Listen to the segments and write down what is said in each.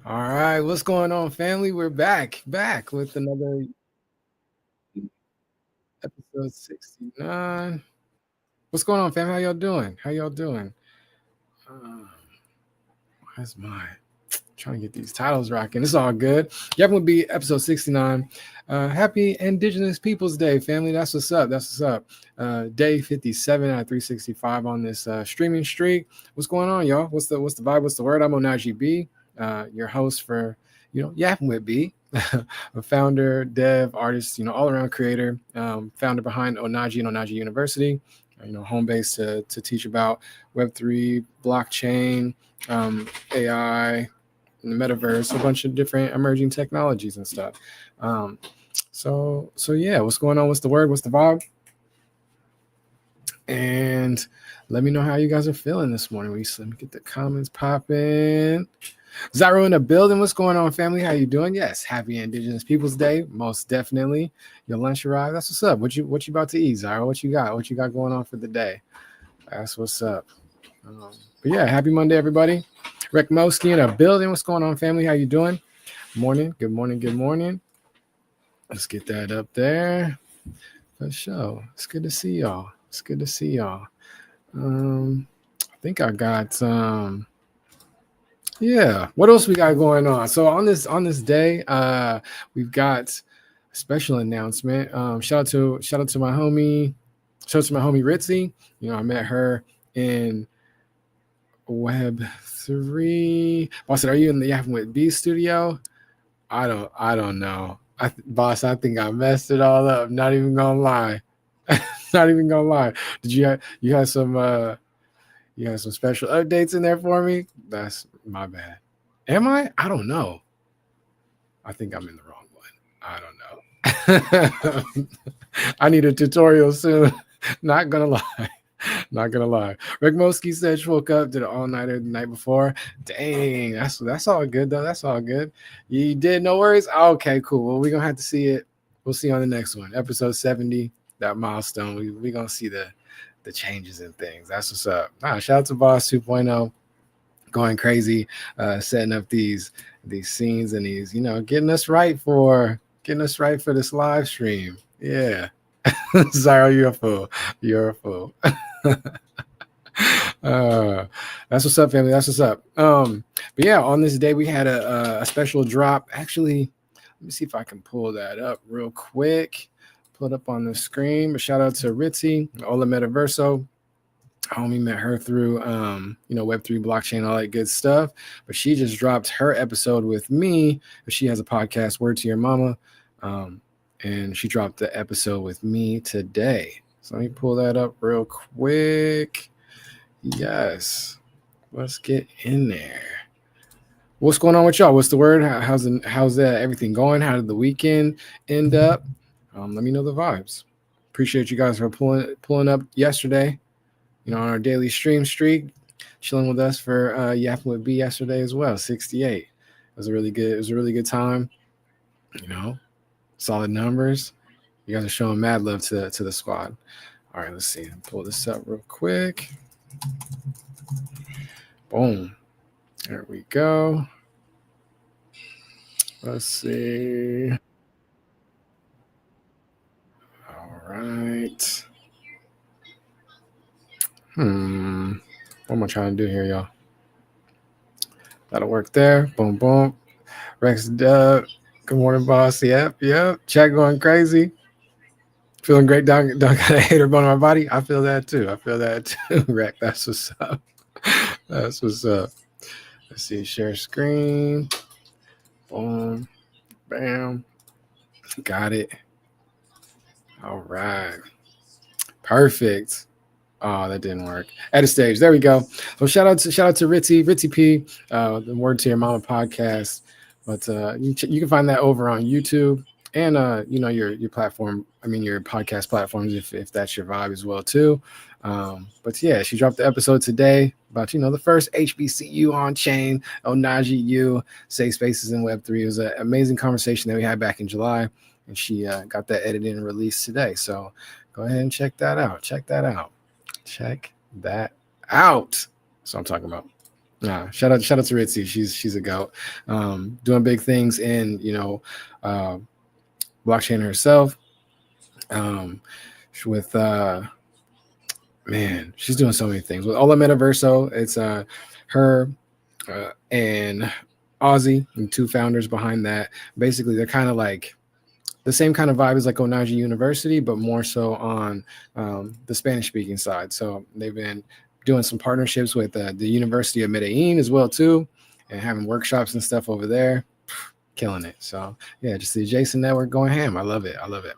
All right, what's going on, family? We're back with another episode 69. What's going on, family? How y'all doing? Um, where's mine? Trying to get these titles rocking. It's all good. Yappin would be episode 69. Happy Indigenous Peoples Day, family. That's what's up. Day 57 out of 365 on this streaming streak. What's going on, y'all? What's the vibe? What's the word? I'm YwB, your host for Yappin with B, a founder, dev, artist, all around creator, founder behind Onaji and Onaji University. Home base to teach about Web3, blockchain, AI, in the metaverse, a bunch of different emerging technologies and stuff. So yeah, what's going on? What's the word? What's the vibe? And let me know how you guys are feeling this morning. Let me get the comments popping. Zyro in the building. What's going on, family? How you doing? Yes, happy Indigenous Peoples Day. Most definitely. Your lunch arrived. That's what's up. What you about to eat, Zyro? What you got? What you got going on for the day? That's what's up. But yeah, happy Monday, everybody. Rick Moski in the building. What's going on, family? How you doing? Morning. Good morning. Good morning. Let's get that up there for sure. It's good to see y'all. I think I got yeah. What else we got going on? So on this day, we've got a special announcement. Shout out to my homie Ritzy. I met her in Web3. Boss said, "Are you in the Yappin with B studio?" I don't know. Boss, I think I messed it all up. Not even gonna lie. Did you have some special updates in there for me? That's my bad. Am I? I don't know. I think I'm in the wrong one. I don't know. I need a tutorial soon. Not gonna lie. Rick Moski said she woke up, did an all-nighter the night before. Dang, that's all good though. That's all good. You did, no worries. Okay, cool. Well, we're gonna have to see it. We'll see on the next one, episode 70. That milestone. We're gonna see the changes and things. That's what's up. Shout out to Boss 2.0, going crazy, setting up these scenes and these, getting us right for this live stream. Yeah. Zyro, you're a fool. That's what's up, family. That's what's up. But yeah, on this day we had a special drop. Actually, let me see if I can pull that up real quick. Pull it up on the screen. But shout out to Ritzy, Ola Metaverso. Homie met her through Web3, blockchain, all that good stuff. But she just dropped her episode with me. She has a podcast, Word to Your Mama. And she dropped the episode with me today. So let me pull that up real quick. Yes. Let's get in there. What's going on with y'all? What's the word? How's everything going? How did the weekend end up? Let me know the vibes. Appreciate you guys for pulling up yesterday, on our daily stream streak, chilling with us for Yappin with B yesterday as well. 68. It was a really good time. Solid numbers. You guys are showing mad love to the squad. All right, let's see. Pull this up real quick. Boom. There we go. Let's see. All right. What am I trying to do here, y'all? That'll work there. Boom, boom. Rex Dub. Good morning, boss. Yep. Chat going crazy. Feeling great. Don't got a hater bone on my body. I feel that too. Rex. That's what's up. Let's see. Share screen. Boom. Bam. Got it. All right. Perfect. Oh, that didn't work. At a stage. There we go. So shout out to Ritzy P, the Word to Your Mama podcast. But you can find that over on YouTube and your platform. I mean your podcast platforms if that's your vibe as well too. But yeah, she dropped the episode today about the first HBCU on chain, Onaji U, Safe Spaces in Web3. It was an amazing conversation that we had back in July, and she got that edited and released today. So go ahead and check that out. That's what I'm talking about. Shout out to Ritzy. She's a goat. Doing big things in blockchain herself. With man, she's doing so many things with Ola Metaverso. It's her and Ozzy, and two founders behind that. Basically, they're kind of like the same kind of vibe as like Onaji University, but more so on the Spanish speaking side. So they've been doing some partnerships with the University of Medellin as well too, and having workshops and stuff over there. Killing it. So yeah, just the adjacent network going ham. I love it. I love it.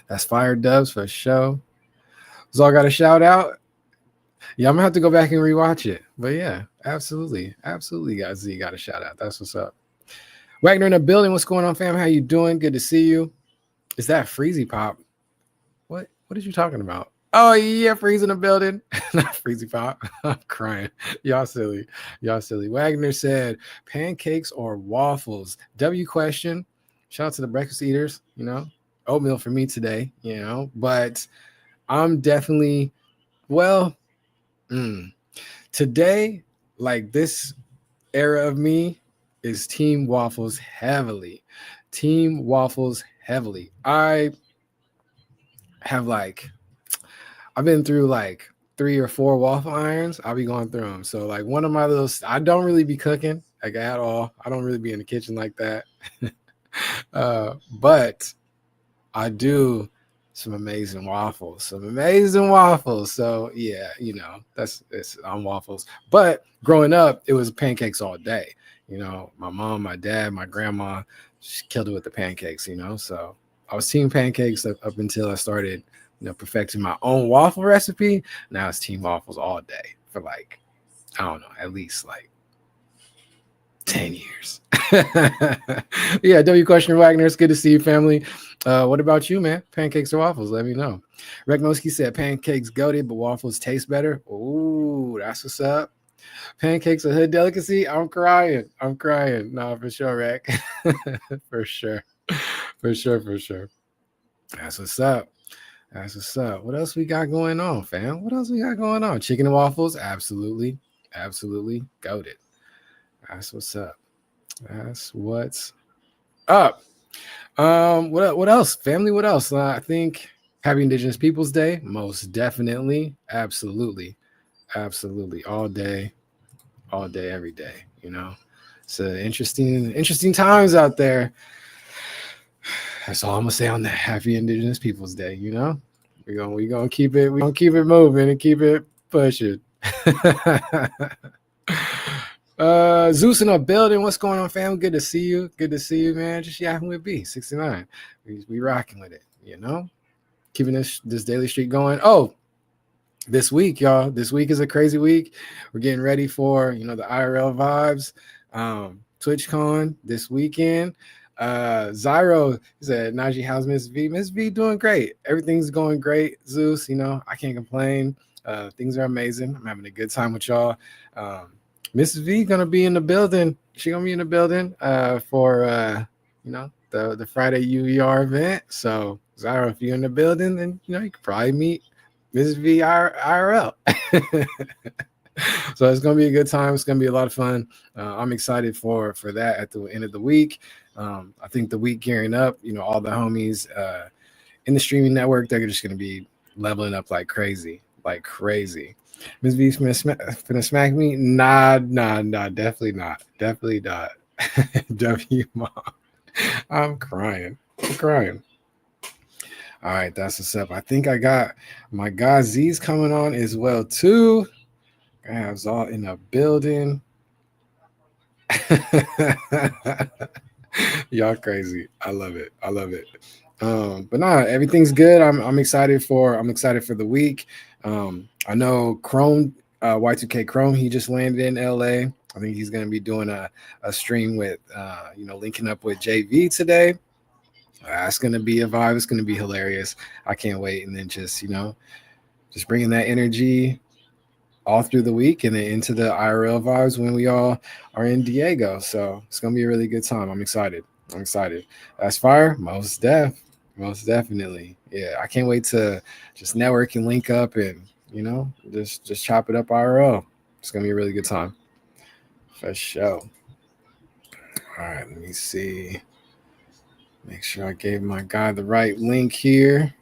That's fire, Dubs, for sure. So I got a shout out. Yeah, I'm gonna have to go back and rewatch it. But yeah, absolutely, guys. Z got a shout out. That's what's up. Wagner in the building. What's going on, fam? How you doing? Good to see you. Is that Freezy Pop? What are you talking about? Oh yeah, Freeze in the building. Not Freezy Pop. I'm crying. Y'all silly. Wagner said pancakes or waffles. W question. Shout out to the breakfast eaters. Oatmeal for me today. But I'm definitely today, like this era of me is team waffles heavily. I have I've been through like 3 or 4 waffle irons. I'll be going through them. So like one of my little, I don't really be cooking like at all. I don't really be in the kitchen like that. But I do some amazing waffles. So yeah, it's on waffles. But growing up, it was pancakes all day. My mom, my dad, my grandma, she killed it with the pancakes. So I was team pancakes up until I started, perfecting my own waffle recipe. Now it's team waffles all day for like, I don't know, at least like 10 years. Yeah, W question Wagner. It's good to see you, family. What about you, man? Pancakes or waffles? Let me know. Regnoski said pancakes goated, but waffles taste better. Ooh, that's what's up. Pancakes a hood delicacy. I'm crying. Nah, for sure, Rec. For sure. That's what's up. What else we got going on, fam? Chicken and waffles? Absolutely. Goated. That's what's up. What else, family? What else? I think Happy Indigenous Peoples Day, most definitely, absolutely, all day, every day. It's interesting times out there. That's all I'm gonna say on that Happy Indigenous Peoples Day. We're gonna keep it moving and keep it pushing. Zeus in the building. What's going on, fam? Good to see you, man. Just yapping with YwB69. We rocking with it, keeping this daily streak going. Oh, this week, y'all. This week is a crazy week. We're getting ready for the IRL vibes. TwitchCon this weekend. Zyro said, Najee, how's Miss V? Miss V doing great. Everything's going great. Zeus, I can't complain. Things are amazing. I'm having a good time with y'all. Miss V gonna be in the building. She gonna be in the building for the Friday UVR event. So Zyro, if you're in the building, then you could probably meet Miss V IRL. So it's gonna be a good time. It's gonna be a lot of fun. I'm excited for that at the end of the week. I think the week gearing up, all the homies in the streaming network, they're just gonna be leveling up like crazy. Miss V finna smack me? Nah, definitely not. W mom. I'm crying. All right, that's what's up. I think I got my guy Z's coming on as well too. I have Zal in the building. Y'all crazy. I love it. But nah, everything's good. I'm excited for the week. I know Chrome, Y2K Chrome, he just landed in LA. I think he's gonna be doing a stream with linking up with JV today. It's gonna be a vibe. It's gonna be hilarious. I can't wait. And then just bringing that energy all through the week and then into the IRL vibes when we all are in Diego. So it's gonna be a really good time. I'm excited. That's fire. Most definitely. Yeah, I can't wait to just network and link up and just chop it up IRL. It's gonna be a really good time. For sure. All right, let me see. Make sure I gave my guy the right link here.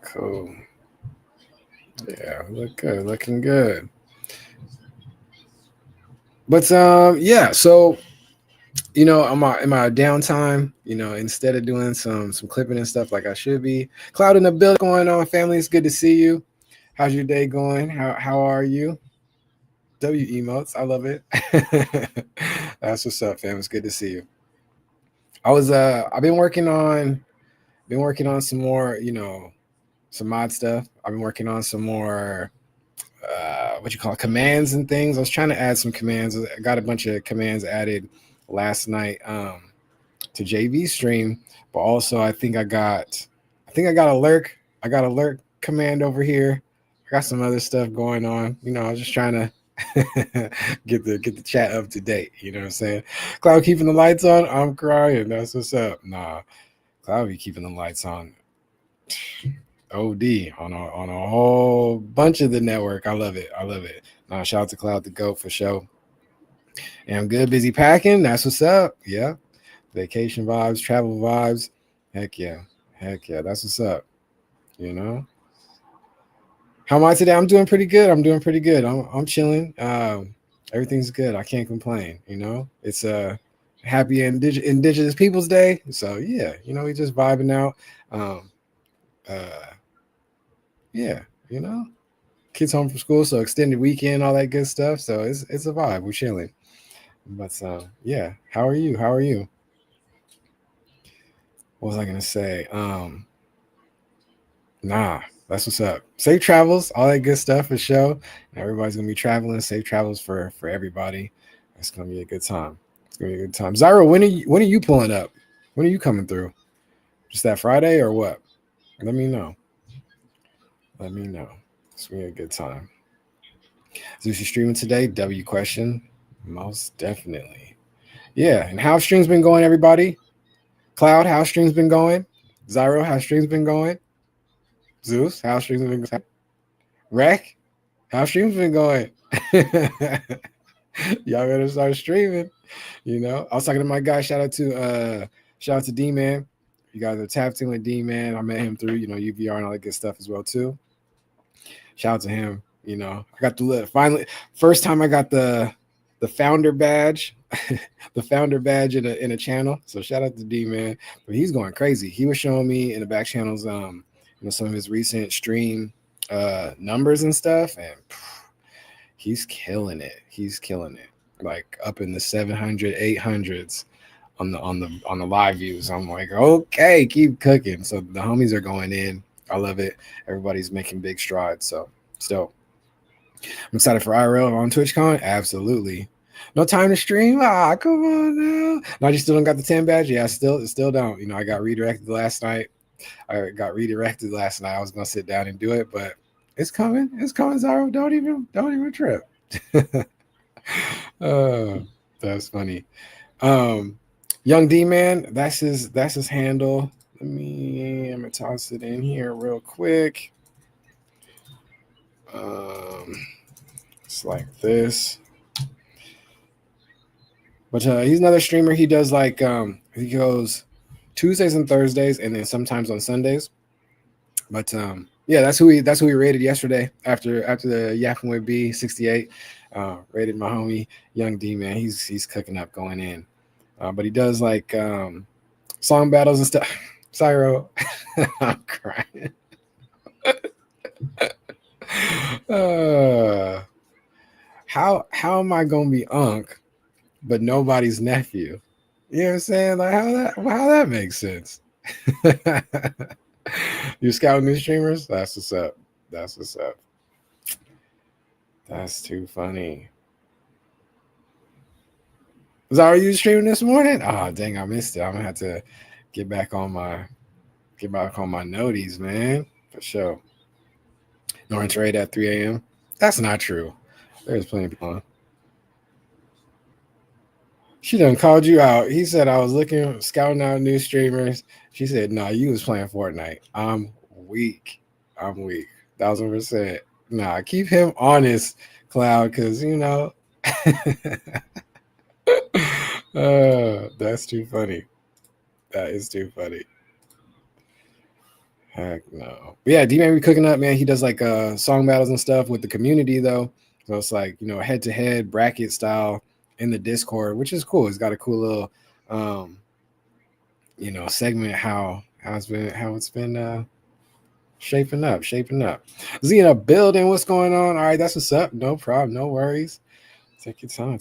Cool. Yeah, look good, looking good. But yeah, so in my downtime, instead of doing some clipping and stuff like I should be, Cloud in the building going on, family. It's good to see you. How's your day going? How are you? W emotes, I love it. That's what's up, fam. It's good to see you. I've been working on some more, some mod stuff. I've been working on some more what you call it, commands and things. I was trying to add some commands. I got a bunch of commands added last night to JV stream, but also I think I got a lurk. I got a lurk command over here. I got some other stuff going on. I was just trying to get the chat up to date. You know what I'm saying? Cloud keeping the lights on. I'm crying. That's what's up. Nah, Cloud be keeping the lights on. OD on a whole bunch of the network. I love it. Nah, shout out to Cloud to go for sure. And I'm good, busy packing. That's what's up. Yeah. Vacation vibes, travel vibes. Heck yeah. That's what's up. How am I today? I'm doing pretty good. I'm chilling. Everything's good. I can't complain. It's a happy Indigenous Peoples Day. So yeah, we just vibing out. Yeah, kids home from school, so extended weekend, all that good stuff. So it's a vibe. We're chilling. But yeah, how are you? What was I gonna say? Nah, that's what's up. Safe travels, all that good stuff for sure. Everybody's gonna be traveling. Safe travels for everybody. It's gonna be a good time. Zyro, when are you pulling up? When are you coming through? Just that Friday or what? Let me know. It's gonna be a good time. Zeus, you streaming today? W question. Most definitely. Yeah. And how streams been going, everybody? Cloud, how streams been going? Zyro, how streams been going? Zeus, how streams been going? Rec, how streams been going? Y'all better start streaming. I was talking to my guy. Shout out to D-Man. You guys are tapped in with D-Man. I met him through, UVR and all that good stuff as well too. Shout out to him. I got the finally first time I got the founder badge, the founder badge in a channel. So shout out to D-Man. But he's going crazy. He was showing me in the back channels, some of his recent stream numbers and stuff, and he's killing it. Like up in the 700, 800s on the live views. I'm like, okay, keep cooking. So the homies are going in. I love it. Everybody's making big strides. So still, I'm excited for IRL on TwitchCon. Absolutely. No time to stream. Come on now. No, I just still don't got the 10 badge. Yeah, I still don't. I got redirected last night. I was gonna sit down and do it, but it's coming. Zyro. Don't even trip. That's funny. Young D-Man, that's his handle. I'm gonna toss it in here real quick. It's like this. But he's another streamer. He does like he goes Tuesdays and Thursdays, and then sometimes on Sundays. But yeah, that's who we rated yesterday after the Yappin YwB69. Rated my homie Young D, man. He's cooking up, going in. But he does like song battles and stuff. Cyro, I'm crying. How am I gonna be Unc, but nobody's nephew? You know what I'm saying? Like how that makes sense. You scouting new streamers? That's what's up. That's too funny. Zara, you streaming this morning? Oh dang, I missed it. I'm gonna have to get back on my noties, man. For sure. Norton trade at 3 a.m. That's not true. There's plenty of people on. She done called you out. He said I was scouting out new streamers. She said, no, you was playing Fortnite. I'm weak. 1,000%. Nah, keep him honest, Cloud, because that's too funny. That is too funny. Heck no. But yeah, D Man be cooking up, man. He does like song battles and stuff with the community though. So it's like, head to head bracket style in the Discord, which is cool. It's got a cool little segment how it's been shaping up. Zena building, what's going on? All right, that's what's up. No problem, no worries. Take your time.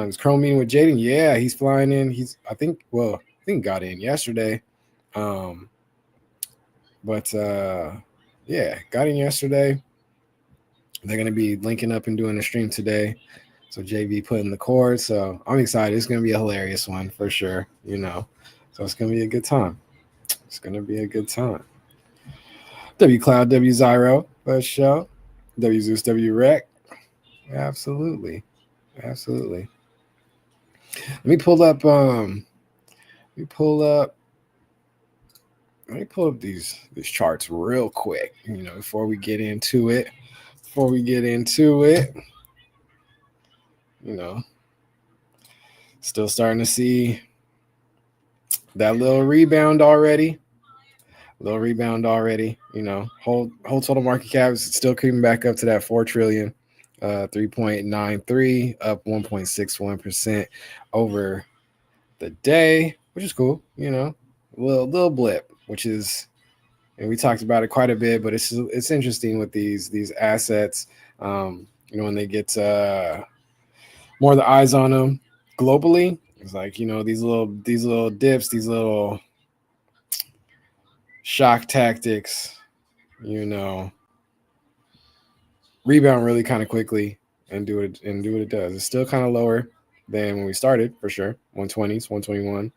Is Chrome meeting with Jaden? Yeah, he's flying in. I think got in yesterday. But yeah, got in yesterday. They're gonna be linking up and doing a stream today. So JV put in the chord. So I'm excited. It's gonna be a hilarious one for sure. So it's gonna be a good time. W Cloud, W Zyro, first show. W Zeus, W Rec. Absolutely. Let me pull up these charts real quick, before we get into it. Still starting to see that little rebound already. Whole total market cap is still creeping back up to that 4 trillion, 3.93, up 1.61% over the day, which is cool. Little blip, which is, and we talked about it quite a bit, but it's interesting with these assets. When they get more of the eyes on them globally, it's like these little dips, these little shock tactics, rebound really kind of quickly and do what it does. It's still kind of lower than when we started, for sure. 120s, 121.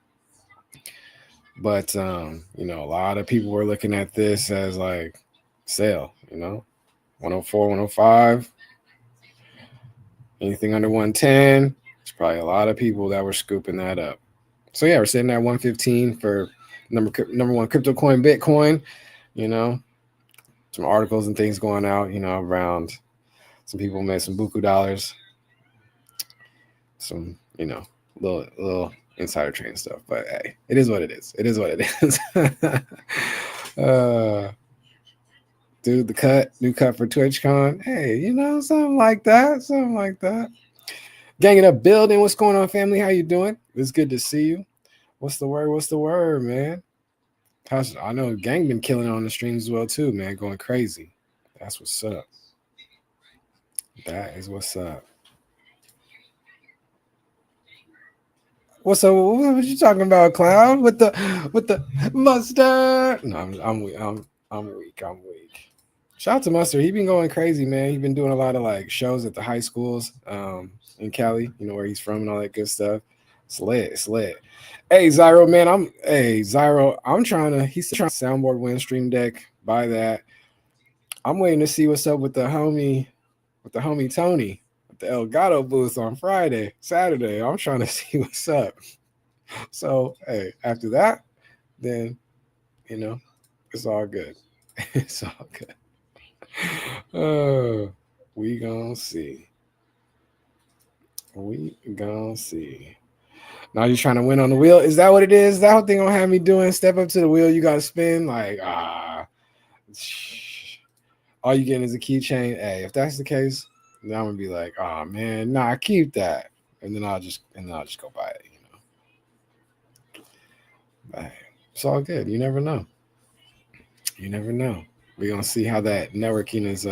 But a lot of people were looking at this as like sale, 104, 105. Anything under 110, there's probably a lot of people that were scooping that up. So yeah, we're sitting at 115 for number one crypto coin, Bitcoin. Some articles and things going out, around some people made some buku dollars. Some, little insider trading stuff. But hey, it is what it is. Dude, new cut for TwitchCon. Hey, something like that. Gang it up building. What's going on, family? How you doing? It's good to see you. What's the word, man? I know Gang been killing on the streams as well too, man. Going crazy. That's what's up. That is what's up. What's up? What you talking about, Cloud? With the mustard? No, I'm weak. Shout out to Mustard. He been going crazy, man. He been doing a lot of like shows at the high schools in Cali, where he's from and all that good stuff. It's lit. Hey Zyro, man, I'm trying to soundboard win stream deck, buy that. I'm waiting to see what's up with the homie Tony at the Elgato booth on Saturday. I'm trying to see what's up. So hey, after that, then it's all good. It's all good. We gonna see. Now you're trying to win on the wheel. Is that what it is? Is that what they gonna have me doing? Step up to the wheel. You gotta spin. Like all you getting is a keychain. Hey, if that's the case, then I'm gonna be like, oh man, nah, keep that, and then I'll just go buy it. But it's all good. You never know. We're gonna see how that networking is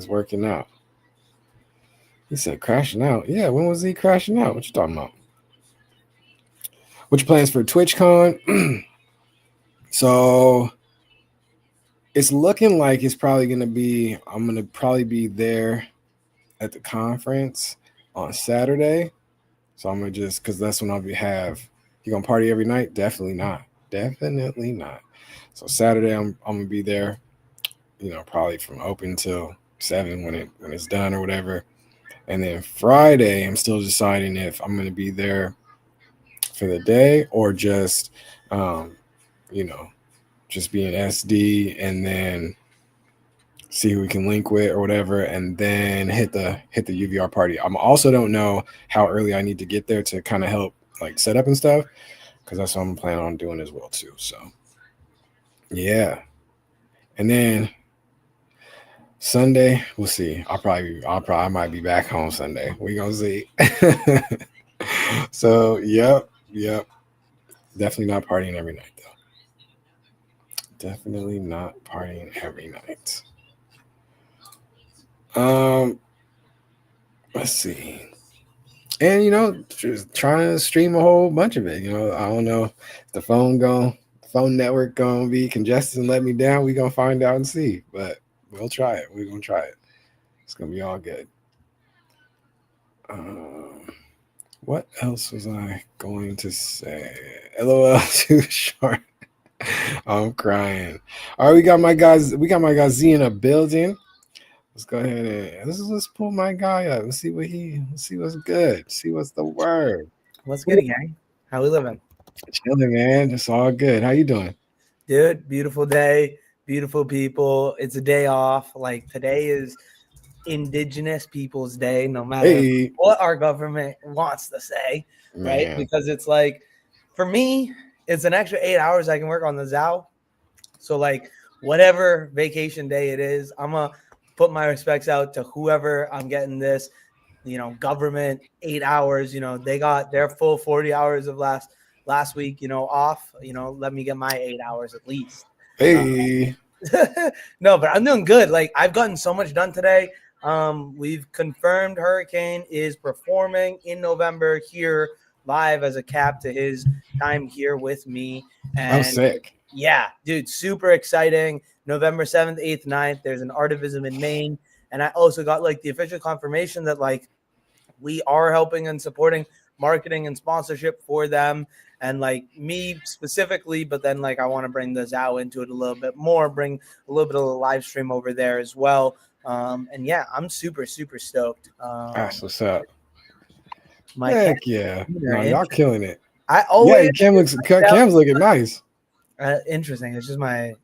working out. He said crashing out. Yeah, when was he crashing out? What you talking about? What's your plans for TwitchCon? So it's looking like it's probably gonna be. I'm gonna probably be there at the conference on Saturday. So I'm gonna because that's when You gonna party every night? Definitely not. So Saturday I'm gonna be there. Probably from open till 7 when it's done or whatever. And then Friday, I'm still deciding if I'm going to be there for the day or just, just be an SD and then see who we can link with or whatever, and then hit the UVR party. I also don't know how early I need to get there to kind of help like set up and stuff, because that's what I'm planning on doing as well too. So yeah, and then Sunday we'll see. I might be back home Sunday. We gonna see. So yep. Definitely not partying every night though. Definitely not partying every night. Let's see. And just trying to stream a whole bunch of it. I don't know if the phone network gonna be congested and let me down. We gonna find out and see. But we'll try it. We're gonna try it. It's gonna be all good. What else was I going to say? LOL too short. I'm crying. All right, we got my guys. We got my guy Z in a building. Let's go ahead and let's pull my guy up. Let's see what's good. See what's the word. What's good, gang? How we living? Chilling, man. It's all good. How you doing? Dude, beautiful day, beautiful people. It's a day off. Like today is Indigenous Peoples Day, no matter what our government wants to say, right? Man. Because it's like, for me, it's an extra 8 hours I can work on the ZOW. So like whatever vacation day it is, I'm going to put my respects out to whoever I'm getting this, government 8 hours, they got their full 40 hours of last week, off, let me get my 8 hours at least. Hey. No, but I'm doing good. Like I've gotten so much done today. We've confirmed Hurricane is performing in November here live as a cap to his time here with me. And I'm sick. Yeah, dude, super exciting. November 7th, 8th, 9th. There's an Artivism in Maine. And I also got like the official confirmation that like we are helping and supporting marketing and sponsorship for them. And like me specifically, but then like I want to bring the ZOW into it a little bit more, bring a little bit of a live stream over there as well. And yeah, I'm super, super stoked. That's what's up. Heck yeah. No, y'all killing it. I always Cam's looking nice. Interesting. It's just I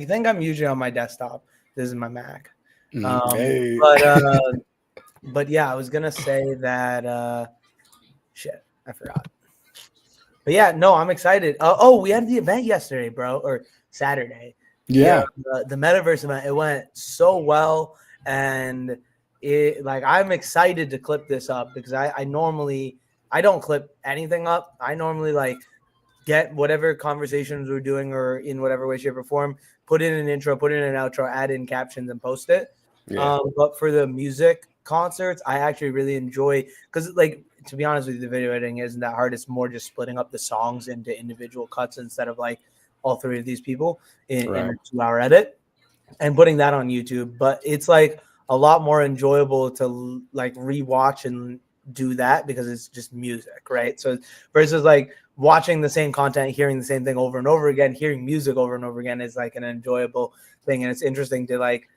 think I'm usually on my desktop. This is my Mac. But yeah, I was gonna say that shit, I forgot. But yeah, no, I'm excited. We had the event yesterday, bro, or Saturday. Yeah. The metaverse event. It went so well, and I'm excited to clip this up because I don't clip anything up. I normally like get whatever conversations we're doing or in whatever way, shape, or form, put in an intro, put in an outro, add in captions, and post it. Yeah. But for the music concerts, I actually really enjoy because, like, to be honest with you, the video editing isn't that hard. It's more just splitting up the songs into individual cuts instead of like all three of these people in a 2-hour edit and putting that on YouTube. But it's like a lot more enjoyable to like rewatch and do that because it's just music, right? So versus like watching the same content, hearing the same thing over and over again, hearing music over and over again is like an enjoyable thing. And it's interesting to like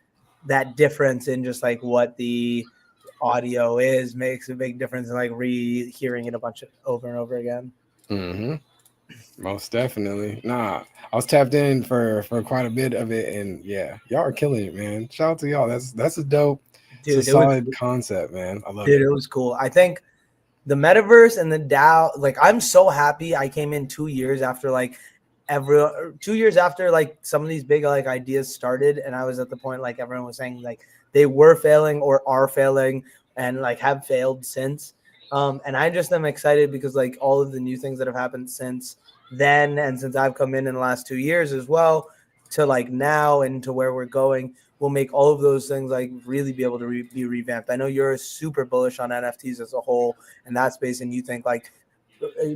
that difference in just like what the audio is makes a big difference in like re-hearing it a bunch of over and over again. Mm-hmm. Most definitely. Nah, I was tapped in for quite a bit of it, and yeah, y'all are killing it, man. Shout out to y'all. That's a dope, dude. It's a solid concept, man. I love it. Dude, it was cool. I think the metaverse and the DAO, like I'm so happy I came in 2 years after like 2 years after like some of these big like ideas started, and I was at the point like everyone was saying like they were failing or are failing and like have failed since. And I just am excited because like all of the new things that have happened since then and since I've come in the last 2 years as well to like now and to where we're going will make all of those things like really be able to be revamped. I know you're super bullish on NFTs as a whole in that space, and you think like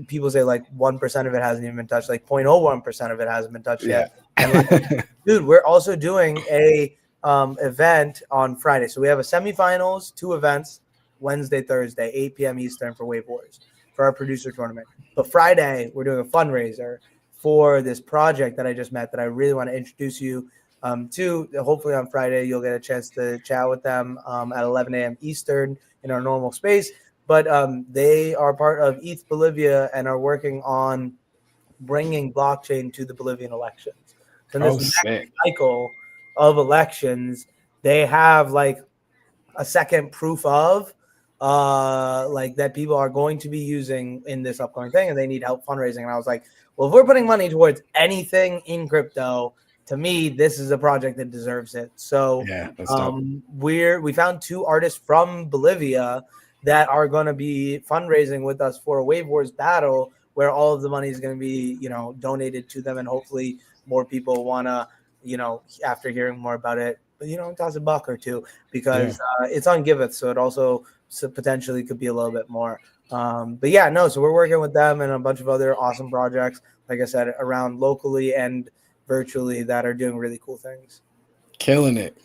people say like 1% of it hasn't even been touched, like 0.01% of it hasn't been touched yet. And like, dude, we're also doing a event on Friday. So we have a semifinals, 2 events, Wednesday, Thursday, 8 p.m. Eastern for Wave Wars for our producer tournament. But Friday, we're doing a fundraiser for this project that I just met that I really want to introduce you to. Hopefully on Friday, you'll get a chance to chat with them at 11 a.m. Eastern in our normal space. But they are part of ETH Bolivia and are working on bringing blockchain to the Bolivian elections. So in Oh, this sick. cycle of elections, they have like a second proof of like that people are going to be using in this upcoming thing, and they need help fundraising. And I was like, well, if we're putting money towards anything in crypto, to me, this is a project that deserves it. So Yeah, that's dope. we found 2 artists from Bolivia that are going to be fundraising with us for a Wave Wars battle, where all of the money is going to be, you know, donated to them, and hopefully more people want to, you know, after hearing more about it, you know, toss a buck or two, because it's on Giveth, so it also potentially could be a little bit more. But yeah, no, so we're working with them and a bunch of other awesome projects, like I said, around locally and virtually, that are doing really cool things. Killing it.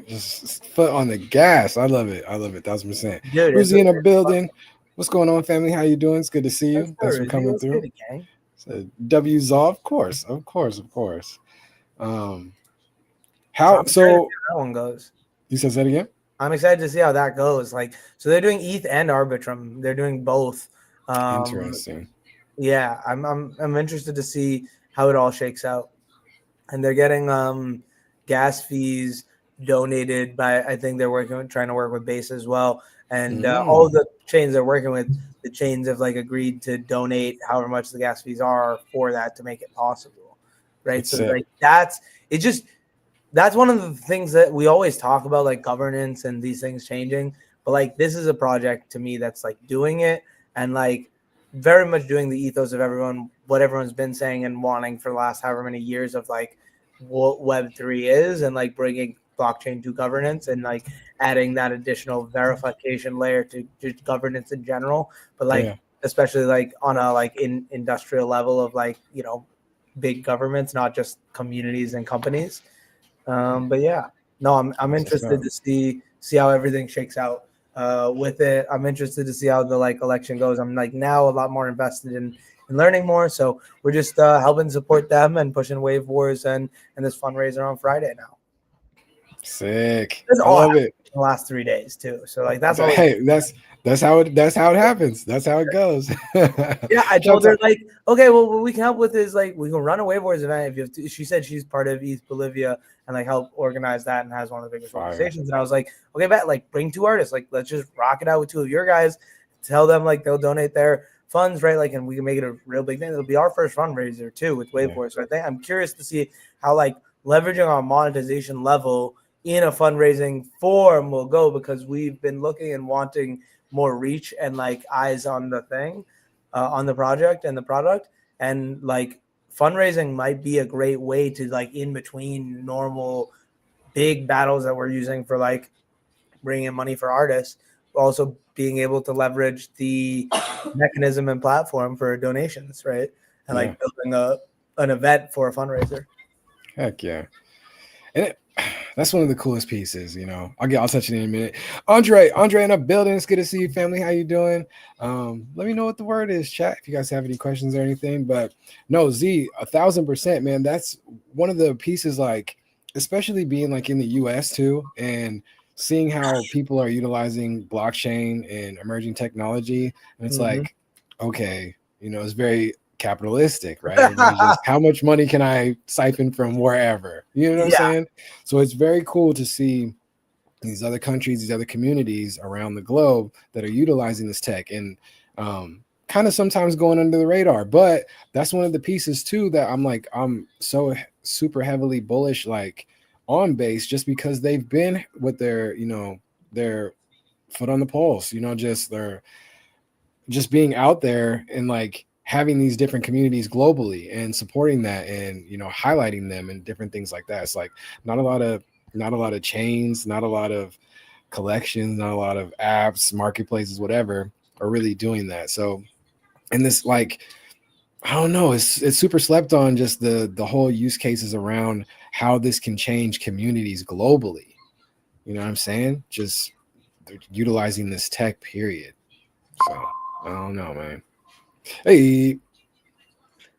Just foot on the gas. I love it. 1,000%. Dude, Ruzi in the building. What's going on, family? How you doing? It's good to see you. Thanks for coming through. So, W Zaw, of course. How so that one goes? You said that again? I'm excited to see how that goes. Like, so they're doing ETH and Arbitrum. They're doing both. Interesting. Yeah, I'm interested to see how it all shakes out. And they're getting gas fees donated by, I think they're trying to work with Base as well. And all the chains they're working with, the chains have like agreed to donate however much the gas fees are for that to make it possible. Right. So like that's one of the things that we always talk about, like governance and these things changing. But like, this is a project to me that's like doing it, and like very much doing the ethos of what everyone's been saying and wanting for the last however many years, of like what Web3 is, and like bringing blockchain to governance, and like adding that additional verification layer to just governance in general. But like, especially like on a like industrial level of like, you know, big governments, not just communities and companies. But yeah, no, I'm interested to see how everything shakes out with it. I'm interested to see how the like election goes. I'm like now a lot more invested in learning more. So we're just helping support them and pushing Wave Wars and this fundraiser on Friday now. Sick. I love it. The last 3 days too. So like that's all. Hey, that's how it happens. That's how it goes. Yeah, I told her like, okay, well, what we can help with is like we can run a Wave Wars event. If you have to, she said she's part of East Bolivia and like help organize that and has one of the biggest organizations. And I was like, okay, bet, like bring 2 artists, like let's just rock it out with 2 of your guys. Tell them like they'll donate their funds, right? Like, and we can make it a real big thing. It'll be our first fundraiser too with Wave Wars. So I think I'm curious to see how like leveraging our monetization level in a fundraising form will go, because we've been looking and wanting more reach and like eyes on the thing, on the project and the product. And like fundraising might be a great way to like in between normal big battles that we're using for like bringing in money for artists, also being able to leverage the mechanism and platform for donations, right? And like building an event for a fundraiser. Heck yeah. And that's one of the coolest pieces, you know. I'll touch it in a minute. Andre in the building. It's good to see you, family. How you doing? Let me know what the word is, chat, if you guys have any questions or anything. But no, Z, 1,000%, man. That's one of the pieces, like, especially being like in the US too, and seeing how people are utilizing blockchain and emerging technology. And it's like, okay, you know, it's very capitalistic, right? Just how much money can I siphon from wherever? You know what I'm saying? So it's very cool to see these other countries, these other communities around the globe that are utilizing this tech, and kind of sometimes going under the radar. But that's one of the pieces too that I'm so super heavily bullish like on Base, just because they've been with their, you know, their foot on the pulse, you know, they're just being out there and like having these different communities globally and supporting that, and, you know, highlighting them and different things like that. It's like not a lot of chains, not a lot of collections, not a lot of apps, marketplaces, whatever, are really doing that. So, and this, like, I don't know, it's super slept on, just the whole use cases around how this can change communities globally. You know what I'm saying? Just utilizing this tech, period. So I don't know, man. Hey,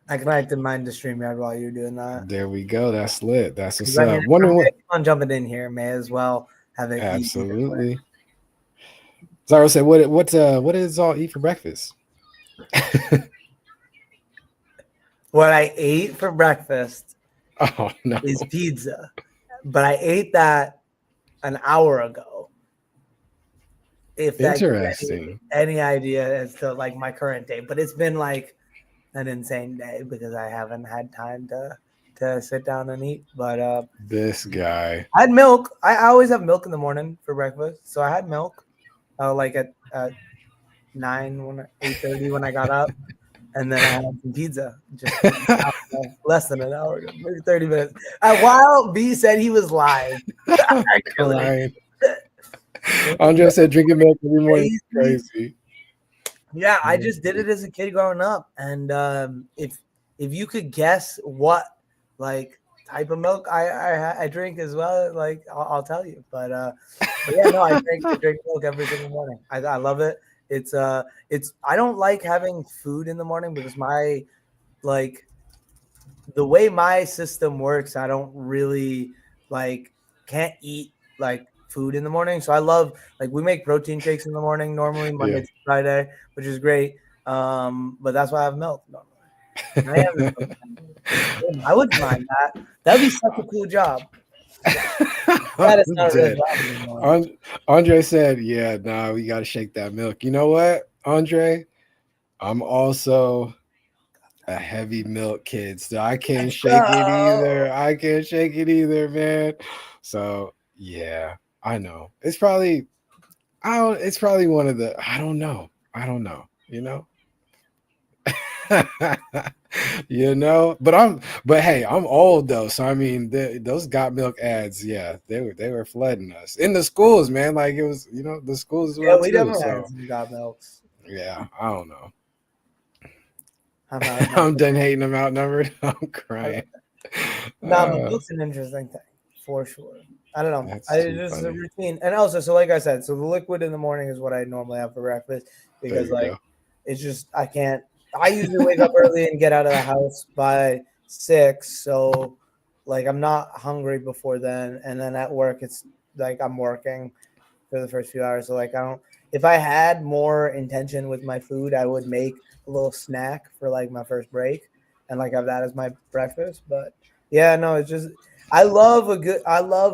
I connected mine to StreamYard while you're doing that. There we go. That's lit. That's what's I up. mean, Wondering what? On jumping in here, may as well have it. Absolutely. Zara said, "What does all eat for breakfast?" What I ate for breakfast. Oh no. is pizza. But I ate that an hour ago. If that gives Interesting. any idea as to like my current day, but it's been like an insane day because I haven't had time to sit down and eat. But This guy. I had milk. I always have milk in the morning for breakfast, so I had milk like at 8:30 when I got up, and then I had some pizza just less than an hour ago, maybe 30 minutes. While B said he was live, I'm actually. crying. Andre said drinking milk every morning is crazy. Yeah, I just did it as a kid growing up, and if you could guess what like type of milk I drink as well, like I'll tell you. But yeah, no, I drink milk every single morning. I love it. It's I don't like having food in the morning because my like the way my system works, I don't really like can't eat like food in the morning. So I love like we make protein shakes in the morning normally Monday to Friday, which is great. But that's why I have milk normally. I wouldn't mind that. That'd be such a cool job. That is not a real job anymore. Andre said, "Yeah, nah, we gotta shake that milk." You know what, Andre? I'm also a heavy milk kid, so I can't shake it either. I can't shake it either, man. So yeah, I know. It's probably it's probably one of the I don't know. You know? But hey, I'm old though, so I mean those got milk ads, yeah, they were flooding us in the schools, man. Like it was, the schools as well. Yeah, we too, definitely so had some got milks. yeah, I don't know. I'm I'm done hating them outnumbered. I'm crying. Nah, but milk's an interesting thing for sure. I don't know. That's It's too just a funny. routine, and also, so like I said, so the liquid in the morning is what I normally have for breakfast There because you like go. it's just I can't. I usually wake up early and get out of the house by 6, so like I'm not hungry before then, and then at work it's like I'm working for the first few hours. So like I don't. If I had more intention with my food, I would make a little snack for like my first break and like have that as my breakfast. But yeah, no, it's just I love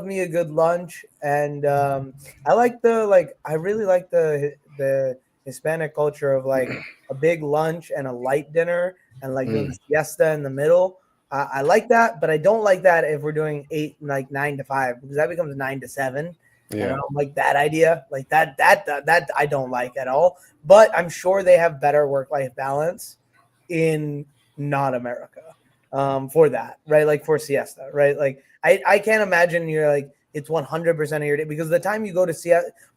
me a good lunch, and I like I really like the Hispanic culture of like a big lunch and a light dinner and like doing the siesta in the middle. I like that, but I don't like that if we're doing 9 to 5 because that becomes 9 to 7. And I don't like that idea. Like that I don't like at all. But I'm sure they have better work-life balance in not America for that, right? Like for siesta, right? Like I can't imagine you're like it's 100% of your day because the time you go to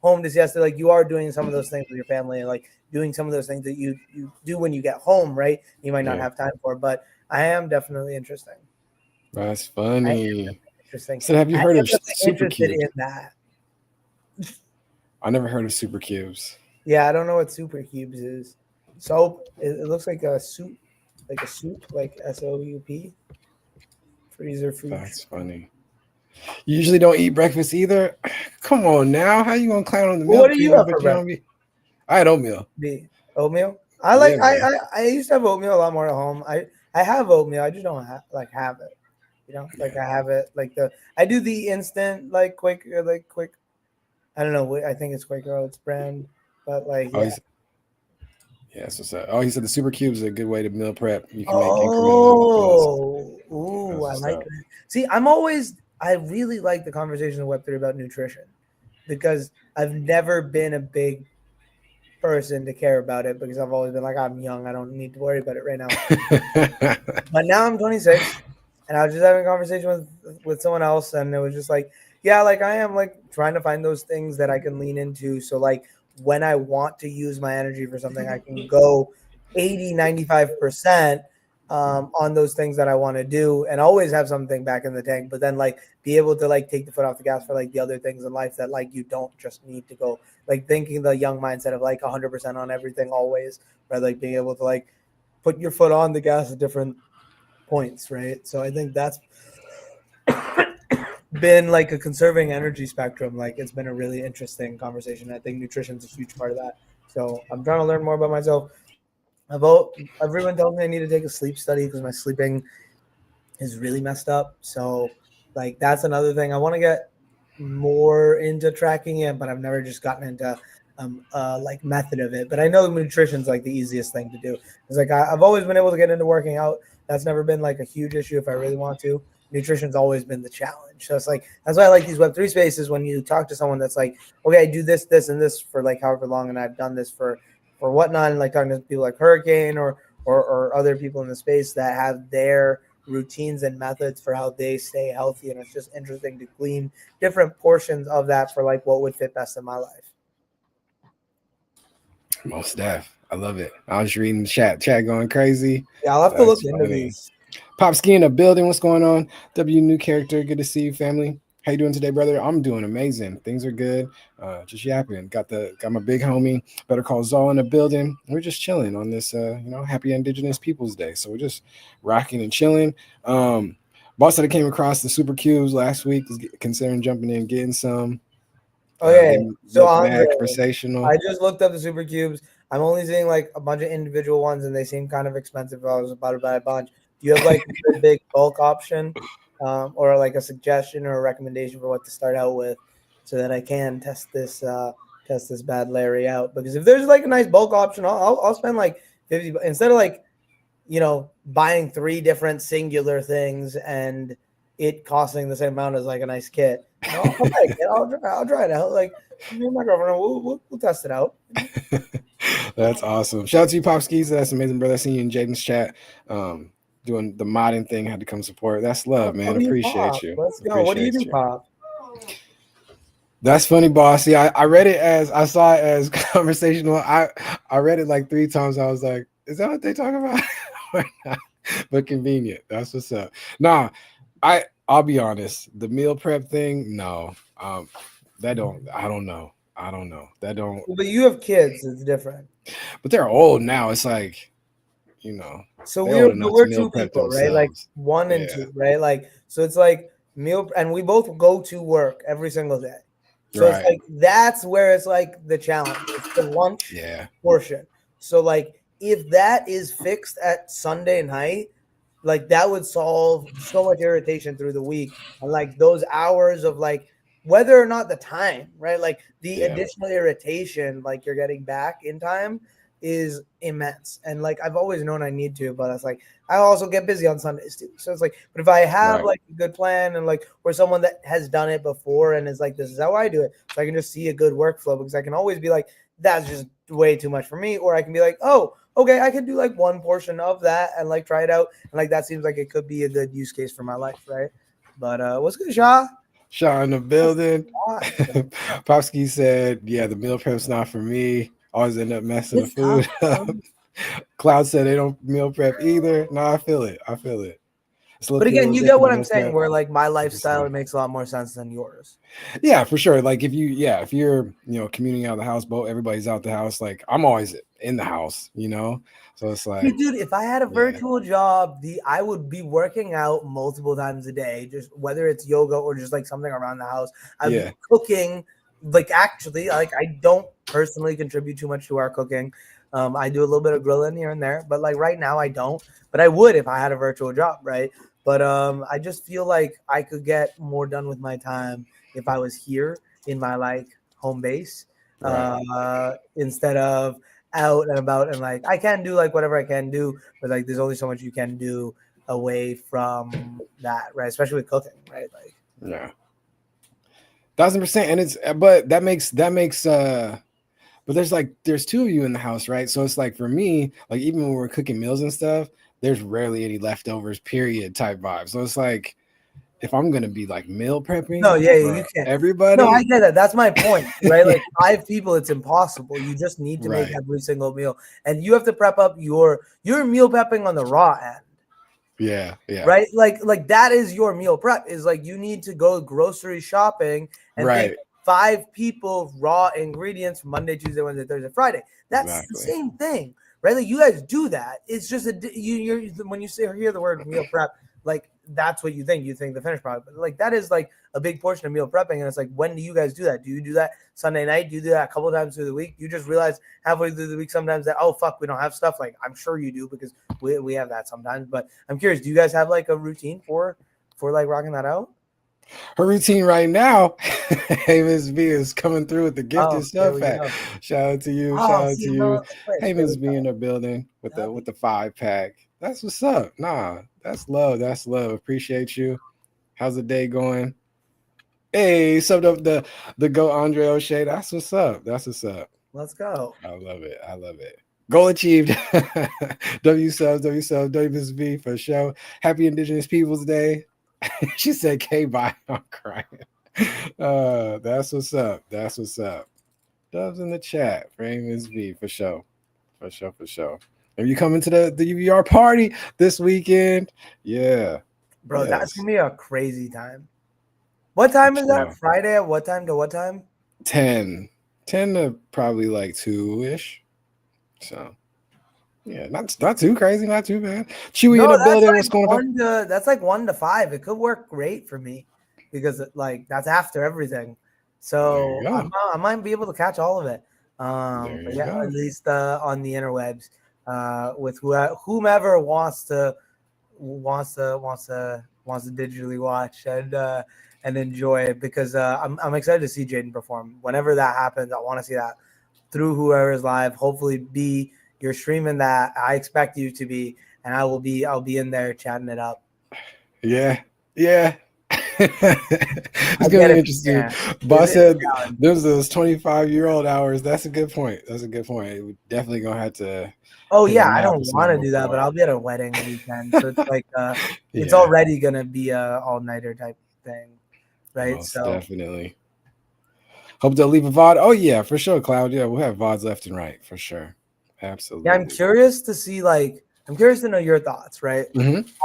home to siesta, like you are doing some of those things with your family and like doing some of those things that you do when you get home, right? You might not have time for, but I am definitely interesting. That's funny. Interesting. So have you heard of super interested cubes? in that? I never heard of super cubes. Yeah, I don't know what super cubes is. Soap. It looks like a soup, like SOUP. Freezer food. That's funny. You usually don't eat breakfast either. Come on now, how you gonna clown on the milk? What do you have for breakfast? I had oatmeal. Oatmeal. I used to have oatmeal a lot more at home. I have oatmeal. I just don't have it. I have it I do the instant quick. I don't know. I think it's Quaker Oats brand, but yeah. So he said the super cubes is a good way to meal prep. You can make incremental meals. I like that. See, I really like the conversation with Web3 about nutrition because I've never been a big person to care about it because I've always been like, I'm young. I don't need to worry about it right now. But now I'm 26 and I was just having a conversation with someone else and it was just like, yeah, like I am like trying to find those things that I can lean into. So like when I want to use my energy for something, I can go 80, 95% on those things that I want to do and always have something back in the tank, but then like be able to like take the foot off the gas for like the other things in life that like you don't just need to go like thinking the young mindset of like 100% on everything always, right? Like being able to like put your foot on the gas at different points, right? So I think that's been like a conserving energy spectrum. Like it's been a really interesting conversation. I think nutrition is a huge part of that. So I'm trying to learn more about myself. Everyone tells me I need to take a sleep study because my sleeping is really messed up. So like that's another thing I want to get more into tracking it, but I've never just gotten into like method of it. But I know nutrition's like the easiest thing to do. It's like I've always been able to get into working out. That's never been like a huge issue if I really want to. Nutrition's always been the challenge. So it's like that's why I like these Web3 spaces when you talk to someone that's like, okay, I do this, this, and this for like however long, and I've done this for whatnot, and like talking to people like Hurricane or other people in the space that have their routines and methods for how they stay healthy. And it's just interesting to glean different portions of that for like what would fit best in my life. Most def. I love it. I was reading the chat going crazy. Yeah, I'll have to look into these. Popski in the building. What's going on? W new character. Good to see you, family. How you doing today, brother? I'm doing amazing. Things are good. Just yapping. Got my big homie Better Call Saul in the building. We're just chilling on this happy Indigenous Peoples Day. So we're just rocking and chilling. Boss that I came across the super cubes last week was considering jumping in, getting some. Okay, so Andre, conversational. I just looked up the super cubes. I'm only seeing like a bunch of individual ones, and they seem kind of expensive. I was about to buy a bunch. Do you have like a big bulk option, or like a suggestion or a recommendation for what to start out with, so that I can test this bad Larry out? Because if there's like a nice bulk option, I'll spend like 50 instead of like, buying 3 different singular things and it costing the same amount as like a nice kit. I'll try it out. Like me and my girlfriend, we'll test it out. That's awesome. Shout out to you, Popskis. That's amazing, brother. I see you in Jaden's chat. Doing the modding thing, had to come support. That's love, man. Appreciate you. Let's go. What do you do, Pop? That's funny, boss. See, I read it I saw it as conversational. I read it like 3 times. I was like, is that what they talk about? But convenient. That's what's up. Nah, I'll be honest. The meal prep thing, no. I don't know. That don't. But you have kids. It's different. But they're old now. It's like, So we're 2 people, right? Like 1 and 2, right? Like, so it's like meal, and we both go to work every single day. So It's like that's where it's like the challenge. It's the lunch portion. So like if that is fixed at Sunday night, like that would solve so much irritation through the week, and like those hours of like whether or not the time, right? Like the additional irritation like you're getting back in time is immense. And like I've always known I need to, but it's like I also get busy on Sundays too. So it's like, but if I have like a good plan and like or someone that has done it before and is like, this is how I do it, so I can just see a good workflow, because I can always be like, that's just way too much for me, or I can be like, oh, okay, I can do like 1 portion of that and like try it out, and like that seems like it could be a good use case for my life, right? But what's good, Shaw? Shaw in the building. Popsky said, yeah, the meal prep's not for me. Always end up messing the food up. Cloud said they don't meal prep either. No, I feel it. But again, you get what I'm saying, where like my lifestyle, it makes a lot more sense than yours. Yeah, for sure. Like if you're commuting out of the house, everybody's out the house. Like I'm always in the house, So it's like, dude, if I had a virtual job, I would be working out multiple times a day, just whether it's yoga or just like something around the house. I'd be cooking. Like actually, like I don't personally contribute too much to our cooking. I do a little bit of grilling here and there, but like right now I don't. But I would if I had a virtual job, right? But I just feel like I could get more done with my time if I was here in my like home base, instead of out and about. And like I can do like whatever I can do, but like there's only so much you can do away from that, right? Especially with cooking, right? Like 1000%. And but that makes but there's 2 of you in the house, right? So it's like for me, like even when we're cooking meals and stuff, there's rarely any leftovers, period type vibe. So it's like if I'm gonna be like meal prepping, you can't. Everybody. No, I get that. That's my point, right? Like 5 people, it's impossible. You just need to make every single meal, and you have to prep up your meal prepping on the raw end. Yeah. Right, like that is your meal prep. Is like you need to go grocery shopping and take 5 people raw ingredients from Monday, Tuesday, Wednesday, Thursday, Friday. That's the same thing, right? Like you guys do that. It's just when you hear the word meal prep, like that's what you think. You think the finished product, but like that is like a big portion of meal prepping. And it's like, when do you guys do that? Do you do that Sunday night? Do you do that a couple of times through the week? You just realize halfway through the week sometimes that, oh fuck, we don't have stuff. Like I'm sure you do, because we have that sometimes. But I'm curious, do you guys have like a routine for like rocking that out? Her routine right now, hey Miss V is coming through with the gifted sub pack. Shout out to you. Shout out to you. Hey Miss V in the building with the 5-pack. That's what's up. Nah, that's love. That's love. Appreciate you. How's the day going? Hey, subbed up the Go Andre O'Shea. That's what's up. That's what's up. Let's go. I love it. I love it. Goal achieved. W subs, W Miss V for show. Happy Indigenous Peoples Day. She said K-bye. I'm crying. That's what's up. That's what's up. Dubs in the chat for Miss V for show. For show. Are you coming to the UVR party this weekend? Yeah. Bro, that's gonna be a crazy time. What time is that? Friday at what time to what time? 10 to probably like 2-ish. So yeah, not too crazy, not too bad. Chewy in the building. Like what's going on? That's like 1 to 5. It could work great for me because like that's after everything. So I might be able to catch all of it. But yeah, at least on the interwebs, with whomever wants to digitally watch and enjoy it, because I'm excited to see Jaden perform. Whenever that happens, I want to see that through whoever is live. Hopefully, you're streaming that. I expect you to be, and I'll be in there chatting it up. Yeah. It's gonna be interesting. Yeah. Boss said those 25-year-old hours. That's a good point. We're definitely gonna have to. Oh yeah, I don't want to do that, but I'll be at a wedding weekend, so it's like it's already gonna be a all-nighter type thing, right? Most definitely. Hope they'll leave a VOD. Oh yeah, for sure, Cloud. Yeah, we'll have VODs left and right for sure. Absolutely. Yeah, I'm curious to see. Like, I'm curious to know your thoughts. Right,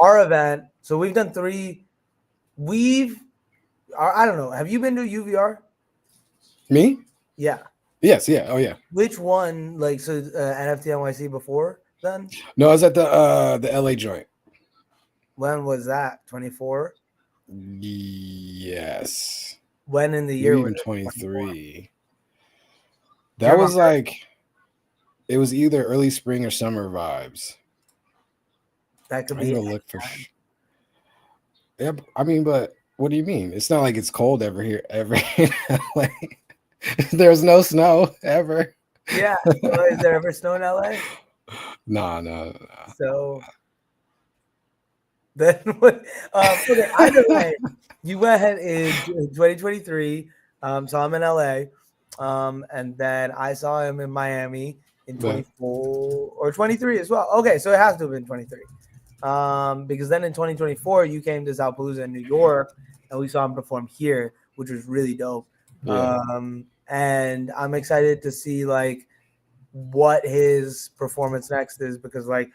our event. So we've done 3. I don't know. Have you been to UVR? Me? Yeah. Yes. Yeah. Oh yeah. Which one? Like, so NFT NYC before then? No, I was at the LA joint. When was that? 24? Yes. When in the year? Even 23. That was like, it was either early spring or summer vibes. That could be. Look for. Yep. I mean, but what do you mean? It's not like it's cold ever here. Like, there's no snow ever. Yeah. So is there ever snow in LA? No. So then, okay, either way, you went ahead in 2023. So I'm in LA, and then I saw him in Miami in 24 or 23 as well. Okay, so it has to have been 23. Because then in 2024 you came to Zalpalooza in New York, and we saw him perform here, which was really dope. Yeah. And I'm excited to see like what his performance next is, because like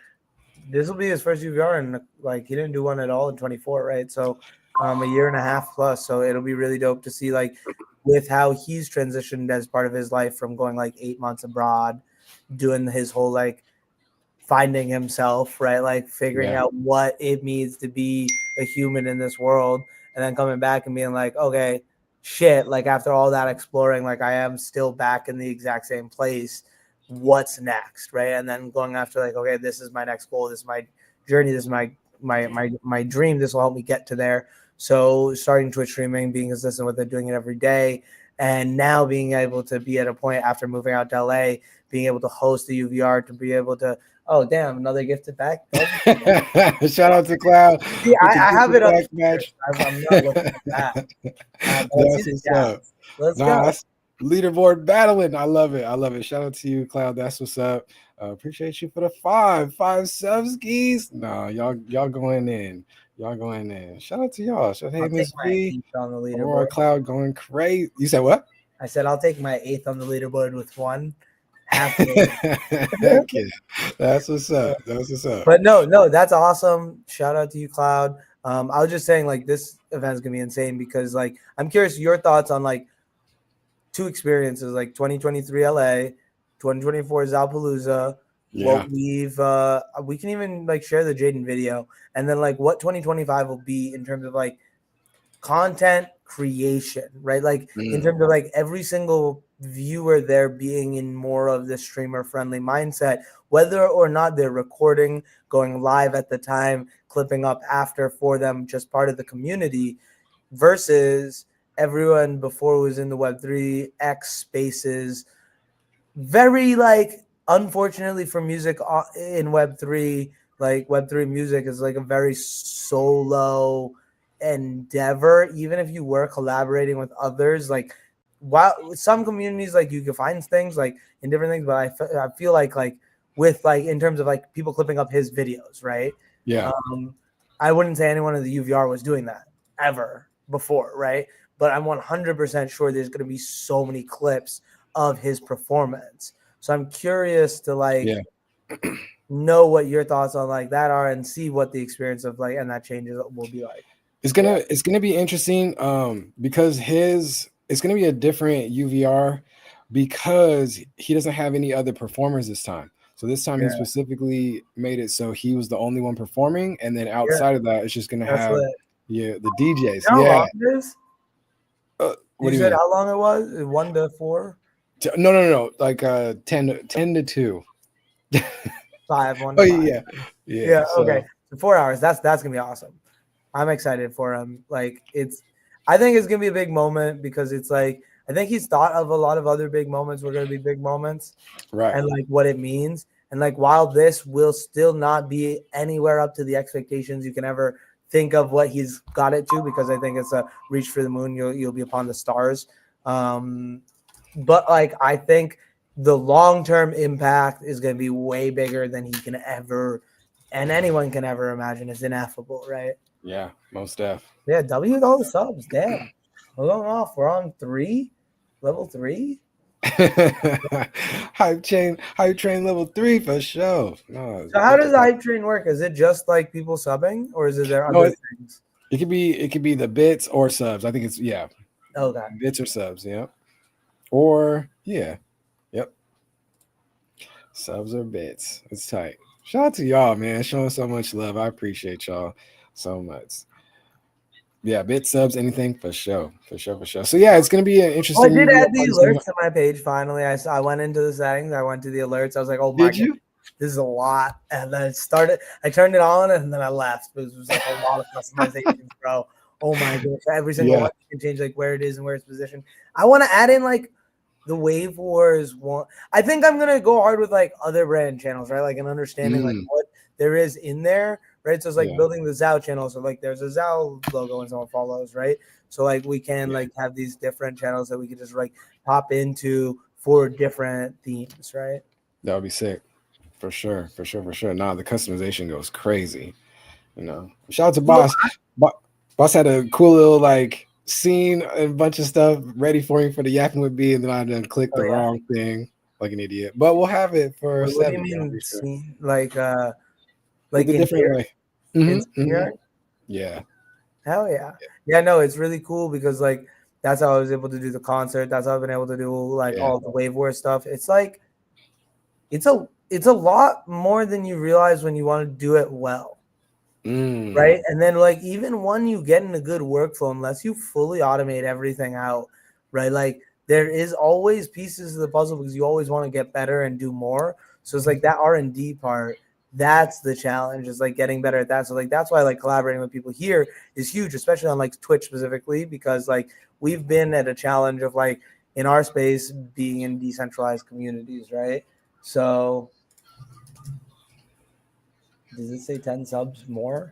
this will be his first UVR, and like he didn't do one at all in 24, right? So a year and a half plus. So it'll be really dope to see like with how he's transitioned as part of his life from going like 8 months abroad, doing his whole like finding himself, right? Like figuring out what it means to be a human in this world, and then coming back and being like, okay, shit, like after all that exploring, like I am still back in the exact same place. What's next, right? And then going after like, okay, this is my next goal, this is my journey, this is my dream, this will help me get to there. So starting Twitch streaming, being consistent with it, doing it every day, and now being able to be at a point after moving out to LA, being able to host the UVR, to be able to, oh damn, another gifted back. Shout out to Cloud. Yeah, I have it up. I'm not looking at that. Let's go. Leaderboard battling. I love it. Shout out to you, Cloud. That's what's up. Appreciate you for the 5 subs, geese. No, y'all going in. Shout out to y'all. Hey, Miss V. Aurora Cloud going crazy. You said what? I said I'll take my 8th on the leaderboard with 1. Heck yeah. That's what's up. But no, that's awesome. Shout out to you, Cloud. I was just saying, like, this event's gonna be insane, because like I'm curious your thoughts on like 2 experiences, like 2023 LA, 2024 Zalpalooza. Yeah. we can even like share the Jaden video, and then like what 2025 will be in terms of like content creation, right? Like in terms of like every single viewer there being in more of the streamer friendly mindset, whether or not they're recording, going live at the time, clipping up after for them, just part of the community, versus everyone before was in the Web3 X spaces. Very like, unfortunately for music in Web3, like Web3 music is like a very solo endeavor. Even if you were collaborating with others, like while some communities like you can find things like in different things, but I feel like with like in terms of like people clipping up his videos, right? Yeah. I wouldn't say anyone in the UVR was doing that ever before, right? But I'm 100% sure there's going to be so many clips of his performance. So I'm curious to like know what your thoughts on like that are and see what the experience of like and that changes will be like. It's gonna be interesting because it's gonna be a different UVR because he doesn't have any other performers this time. So this time he specifically made it so he was the only one performing, and then outside of that, it's just gonna have the DJs. How long it is? What do you you said mean? how long it was? 1 to 4? No. Like 10 to 2. 5, 1 to 5. Yeah. So. Okay. So 4 hours. That's gonna be awesome. I'm excited for him. Like I think it's gonna be a big moment because it's like I think he's thought of a lot of other big moments were gonna be big moments, right? And like what it means. And like while this will still not be anywhere up to the expectations you can ever think of what he's got it to, because I think it's a reach for the moon. You'll be upon the stars. But like I think the long-term impact is going to be way bigger than he can ever and anyone can ever imagine. It's ineffable, right? Yeah, most def. Yeah, W with all the subs. Damn. We're going off. We're on 3, level 3. hype train level 3 for sure. No, So how does the hype train work? Is it just like people subbing, or is there other things? It could be the bits or subs. I think it's Okay. Bits or subs, yeah. Or yep. Subs or bits. It's tight. Shout out to y'all, man. Showing so much love. I appreciate y'all so much. Yeah, bit subs, anything for sure. So yeah, it's gonna be an interesting. I did add the alerts to my page. Finally, I went into the settings. I went to the alerts. I was like, oh my god, this is a lot. And then I turned it on, and then I left. It was like a lot of customizations, bro. Oh my gosh, every single one you can change like where it is and where it's positioned. I want to add in like the Wave Wars one. I think I'm gonna go hard with like other brand channels, right? Like an understanding like what there is in there. Right. So it's like building the Zao channel. So like there's a Zao logo and someone follows, right? So like we can like have these different channels that we can just like pop into for different themes, right? That would be sick. For sure. Nah, the customization goes crazy. You know. Shout out to Boss. Boss had a cool little like scene and a bunch of stuff ready for me for the Yappin YwB, and then I done clicked the wrong thing like an idiot. But we'll have it for what 7. What do you mean scene? Like a different way. Yeah. Hell yeah. Yeah, no, it's really cool because like that's how I was able to do the concert. That's how I've been able to do like all the Wave War stuff. It's like it's a lot more than you realize when you want to do it well. Right. And then like even when you get in a good workflow, unless you fully automate everything out, right? Like there is always pieces of the puzzle because you always want to get better and do more. So it's like that R&D part. That's the challenge, is like getting better at that. So like that's why like collaborating with people here is huge, especially on like Twitch specifically, because like we've been at a challenge of like in our space being in decentralized communities, right? So does it say 10 subs more?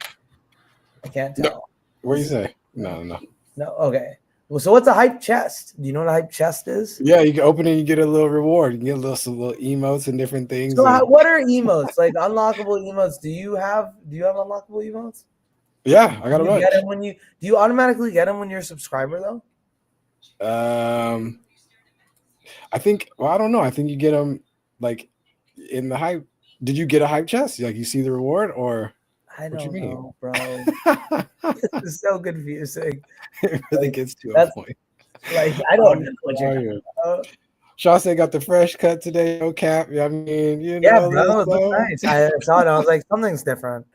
I can't tell. No. What do you say? No. Okay. Well, so what's a hype chest? Do you know what a hype chest is? Yeah, you can open it and you get a little reward. You get some little emotes and different things. So what are emotes? Like unlockable emotes? Do you have unlockable emotes? Yeah, I got a bunch. Do you automatically get them when you're a subscriber though? I think. Well, I don't know. I think you get them like in the hype. Did you get a hype chest? Like you see the reward, or I don't know, bro. This is so confusing. It really gets to a point. Like I don't know what you're talking about. Chauncey got the fresh cut today. No cap. I mean, Yeah, a little bro, it looked slow. nice. I saw it. I was like, something's different.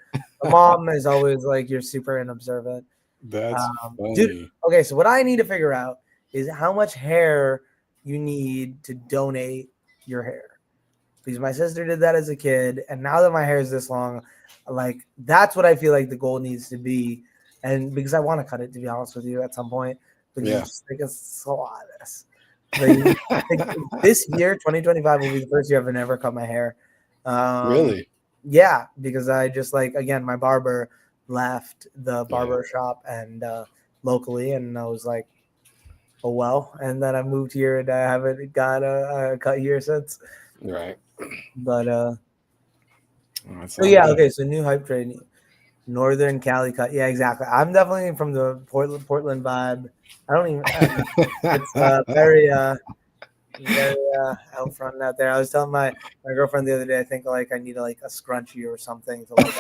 The mom is always like, you're super unobservant. That's Dude, funny. okay, so what I need to figure out is how much hair you need to donate your hair. Because my sister did that as a kid, and now that my hair is this long, like that's what I feel like the goal needs to be. And because I want to cut it, to be honest with you, at some point, because Yeah. it's just like it's so obvious. Like this year, 2025 will be the first year I've never cut my hair. Really? Yeah, because I just like again, my barber left the barber shop and locally, and I was like, oh well. And then I moved here, and I haven't got a cut here since. Right. But So yeah, okay. So new hype train, Northern Cali cut. Yeah, exactly. I'm definitely from the Portland vibe. I don't even. It's very out front out there. I was telling my girlfriend the other day, I think like I need like a scrunchie or something to like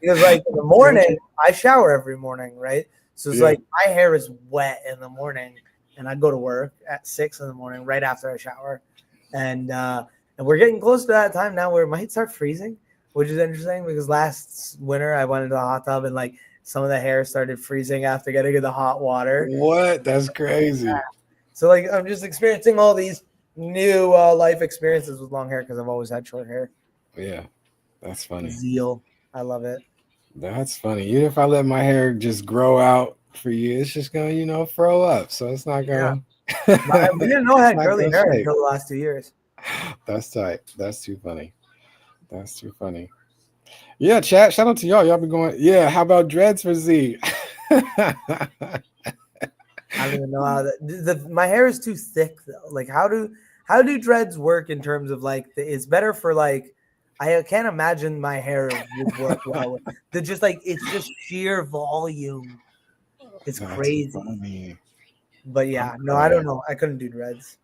because like in the morning I shower every morning, right? So it's like my hair is wet in the morning, and I go to work at 6 a.m. right after I shower, and we're getting close to that time now where it might start freezing, which is interesting because last winter I went into the hot tub and like some of the hair started freezing after getting in the hot water. What? That's crazy. So like I'm just experiencing all these new life experiences with long hair because I've always had short hair. Yeah, that's funny. Zeal, I love it. That's funny. Even if I let my hair just grow out for you, it's just gonna, fro up. So it's not gonna. We didn't know I had curly hair until the last 2 years. That's tight. That's too funny. That's too funny. Yeah, chat. Shout out to y'all. Y'all been going. Yeah. How about dreads for Z? I don't even know how my hair is too thick though. Like how do dreads work in terms of like it's better for like I can't imagine my hair would work well. It's just sheer volume. It's That's crazy. funny. But yeah, no, I don't know. I couldn't do dreads.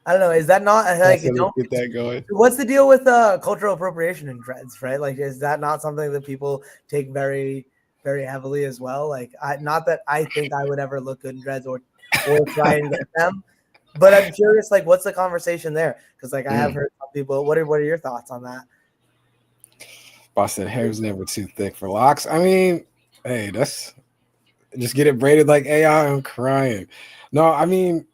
I don't know. Is that not like Get that going? What's the deal with cultural appropriation in dreads, right? Like, is that not something that people take very, very heavily as well? Like, not that I think I would ever look good in dreads or try and get them, but I'm curious, like, what's the conversation there? Because like I have heard some people. What are your thoughts on that? Boston hair's never too thick for locks. I mean, hey, that's just get it braided like AI. I'm crying. No, I mean,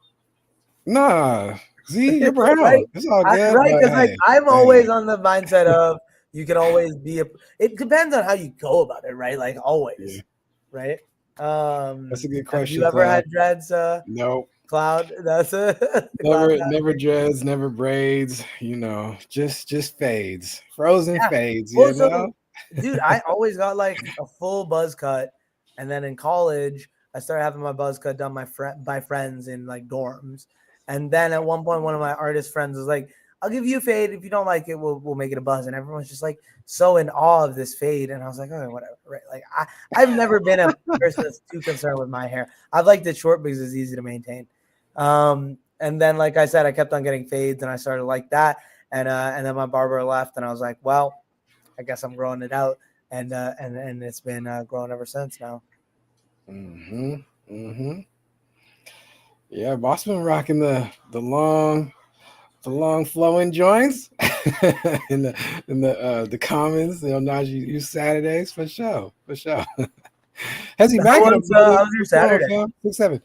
nah. Z, you're brown. Right? It's all good. Right? Because like I'm always on the mindset of you can always be it depends on how you go about it, right? Like always, right? That's a good question. Have you ever had dreads? No. Cloud. That's it. Never dreads, never braids. Just fades, frozen fades. Dude, I always got like a full buzz cut, and then in college I started having my buzz cut done by friends in like dorms. And then at one point, one of my artist friends was like, I'll give you a fade. If you don't like it, we'll make it a buzz. And everyone's just like so in awe of this fade. And I was like, okay, whatever. Right. Like I've never been a person that's too concerned with my hair. I've liked it short because it's easy to maintain. And then, like I said, I kept on getting fades and I started like that. And then my barber left and I was like, well, I guess I'm growing it out. And it's been growing ever since now. Yeah, Boss been rocking the long flowing joints in the comments. Najee use Saturdays for sure. Has he back? How was your Saturday? 6-7.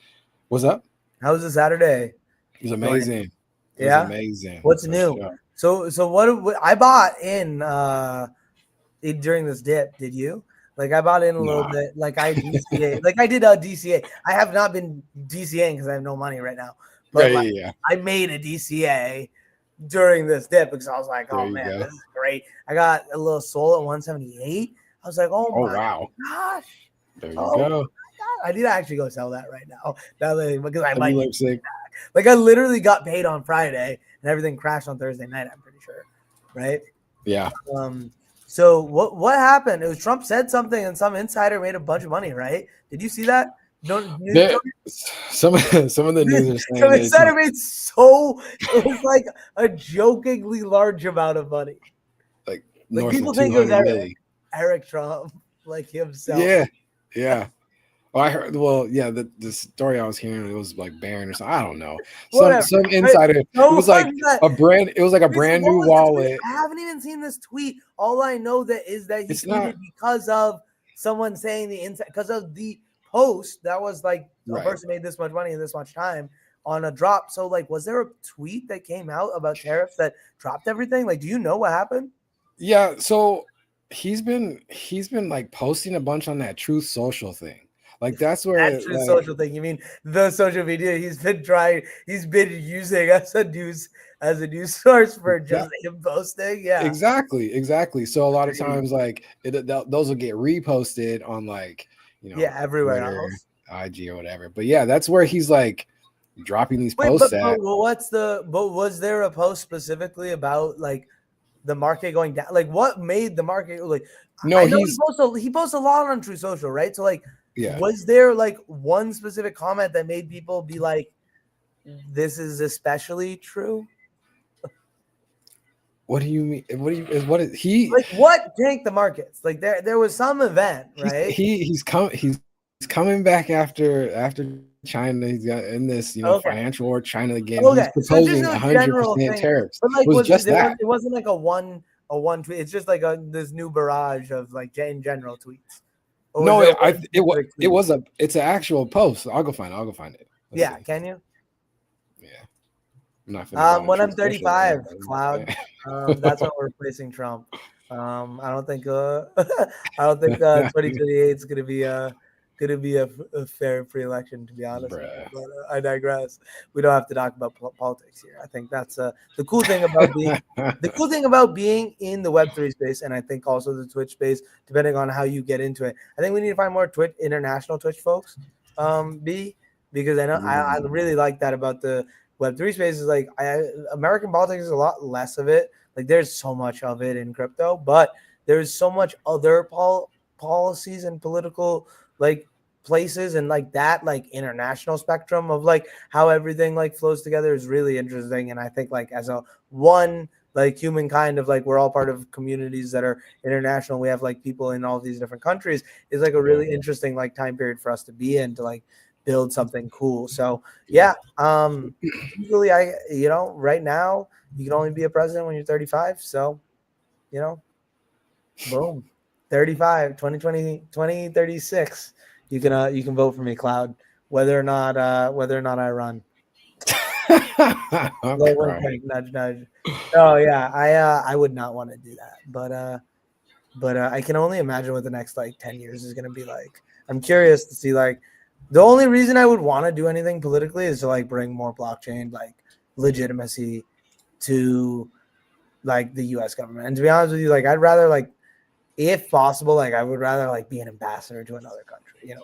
What's up? How was the Saturday? It was amazing. It was amazing. What's new? Sure. So what I bought in during this dip? Did you? Like I bought in a little bit, like I DCA, like I did a DCA. I have not been DCAing because I have no money right now. But I made a DCA during this dip because I was like, oh man, this is great. I got a little sold at 178. I was like, oh my gosh. There you go. I need to actually go sell that right now. Because I might like I literally got paid on Friday and everything crashed on Thursday night, I'm pretty sure. Right? Yeah. So what happened? It was Trump said something and some insider made a bunch of money, right? Did you see that? Some of the news are saying some insider made it was like a jokingly large amount of money. Like people think it was Eric Trump, like himself. Yeah. Oh, I heard. Well, yeah, the story I was hearing, it was like Baron or something. I don't know. Whatever. Some Right? insider. It No was like one that. a brand. It was like a Listen, brand what new was the tweet? wallet. I haven't even seen this tweet. All I know that is that he It's not tweeted because of someone saying the inside, because of the post that was like a right. person made this much money in this much time on a drop. So like, was there a tweet that came out about tariffs that dropped everything? Like, do you know what happened? Yeah. So he's been like posting a bunch on that Truth Social thing. Like that's where That true like social thing. You mean the social media he's been using as a news source for just him posting? Yeah. exactly. So a lot of times like those will get reposted on like Everywhere Twitter, else. IG or whatever. But yeah, that's where he's like dropping these Wait, posts but at. was there a post specifically about like the market going down? Like what made the market like? No, I know he posts a lot on True Social, right? So like, yeah. was there like one specific comment that made people be like, "This is especially true"? What do you mean? What is he like? What tanked the markets? Like there was some event, right? He's coming back after China. He's got in this financial war. China again. Okay, He's so just proposing a general 100% thing, tariffs. but like It was just that. It wasn't like a one tweet. It's just like this new barrage of like in general tweets. No, it's an actual post. I'll go find it. Let's see. Can you? Yeah. I'm not finna when I'm 35, Cloud. That's when we're replacing Trump. I don't think 2028 is gonna be a fair free election, to be honest. But I digress. We don't have to talk about politics here. I think that's the cool thing about being in the Web3 space, and I think also the Twitch space, depending on how you get into it. I think we need to find more international Twitch folks. Because I know I really like that about the Web3 space. Is like American politics is a lot less of it. Like there's so much of it in crypto, but there's so much other policies and political like places and like that like international spectrum of like how everything like flows together is really interesting. And I think like as a one like humankind of like we're all part of communities that are international. We have like people in all these different countries. Is like a really interesting like time period for us to be in to like build something cool. So yeah, usually right now you can only be a president when you're 35. So, boom, 35, 2020, 2036. You can vote for me, Cloud, whether or not I run. Nudge, nudge. Oh yeah, I would not want to do that, but I can only imagine what the next like 10 years is going to be like. I'm curious to see like. The only reason I would want to do anything politically is to like bring more blockchain like legitimacy to like the US government. And to be honest with you, like I'd rather like if possible, like I would rather like be an ambassador to another country,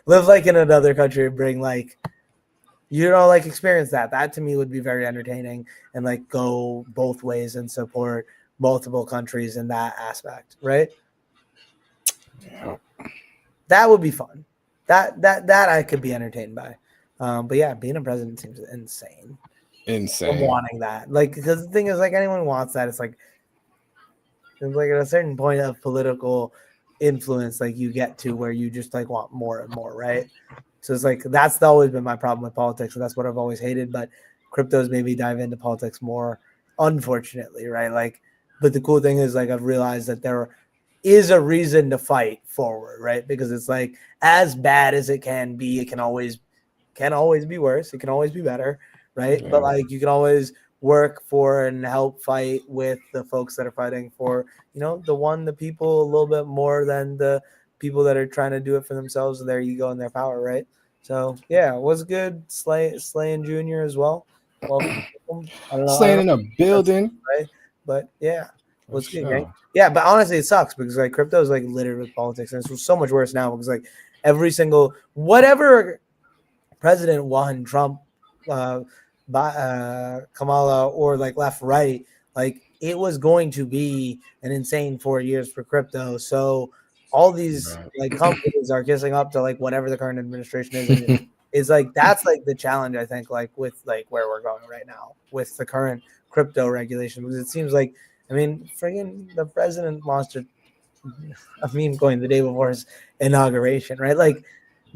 live like in another country and bring like like experience that. That to me would be very entertaining and like go both ways and support multiple countries in that aspect, right? Yeah. That would be fun. That I could be entertained by. But yeah, being a president seems insane. I'm wanting that. Like, because the thing is, like, anyone wants that. It's like at a certain point of political influence, like you get to where you just like want more and more, right? So it's like that's always been my problem with politics, and that's what I've always hated. But crypto's made me dive into politics more, unfortunately, right? Like, but the cool thing is, like, I've realized that there is a reason to fight forward, right? Because it's like as bad as it can be, it can always be worse. It can always be better, right? Yeah. But like you can always work for and help fight with the folks that are fighting for, the people a little bit more than the people that are trying to do it for themselves and their ego and their power, right? So yeah, it was good. Slayin Jr. as well. Well, I don't know. Slayin in a building, right? But yeah, what's good, gang? Yeah, but honestly, it sucks because like crypto is like littered with politics, and it's so much worse now because like every single whatever president won, Trump, Kamala, or like left, right, like it was going to be an insane 4 years for crypto. So all these like companies are kissing up to like whatever the current administration is. And it's like that's like the challenge, I think, like with like where we're going right now with the current crypto regulation, because it seems like. I mean, friggin' the president launched a meme coin the day before his inauguration, right? Like,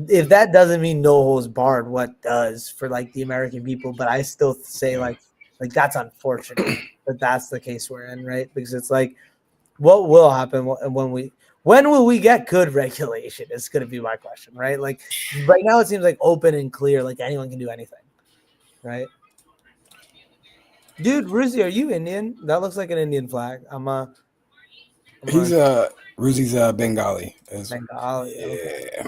if that doesn't mean no holds barred, what does for like the American people? But I still say like that's unfortunate that that's the case we're in, right? Because it's like, what will happen when will we get good regulation? Is going to be my question, right? Like right now, it seems like open and clear, like anyone can do anything, right? Dude, Ruzi, are you Indian? That looks like an Indian flag. He's Ruzi's Bengali. Bengali. Okay. Yeah.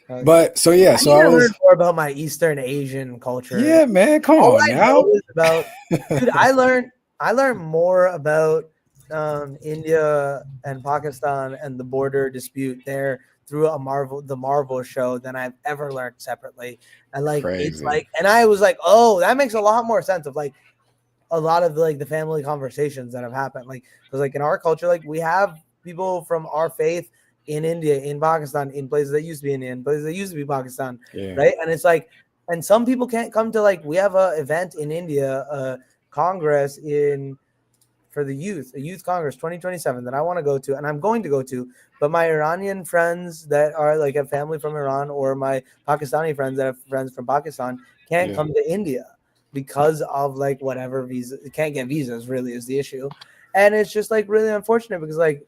Okay. But so yeah, I so need I to learn was. more about my Eastern Asian culture. Yeah, man, come All on I now. know is about, dude. I learned more about India and Pakistan and the border dispute there through the Marvel show than I've ever learned separately. And like it's Crazy. like, and I was like, oh, that makes a lot more sense of like a lot of like the family conversations that have happened. Like because like in our culture, like we have people from our faith in India, in Pakistan, in places that used to be India, in places that used to be Pakistan, Yeah. right? And it's like, and some people can't come to like we have a event in India, Congress for the youth, a youth Congress 2027 that I want to go to, and I'm going to go to. But my Iranian friends that are like have family from Iran, or my Pakistani friends that have friends from Pakistan can't come to India because of like whatever visa, can't get visas really is the issue. And it's just like really unfortunate because like,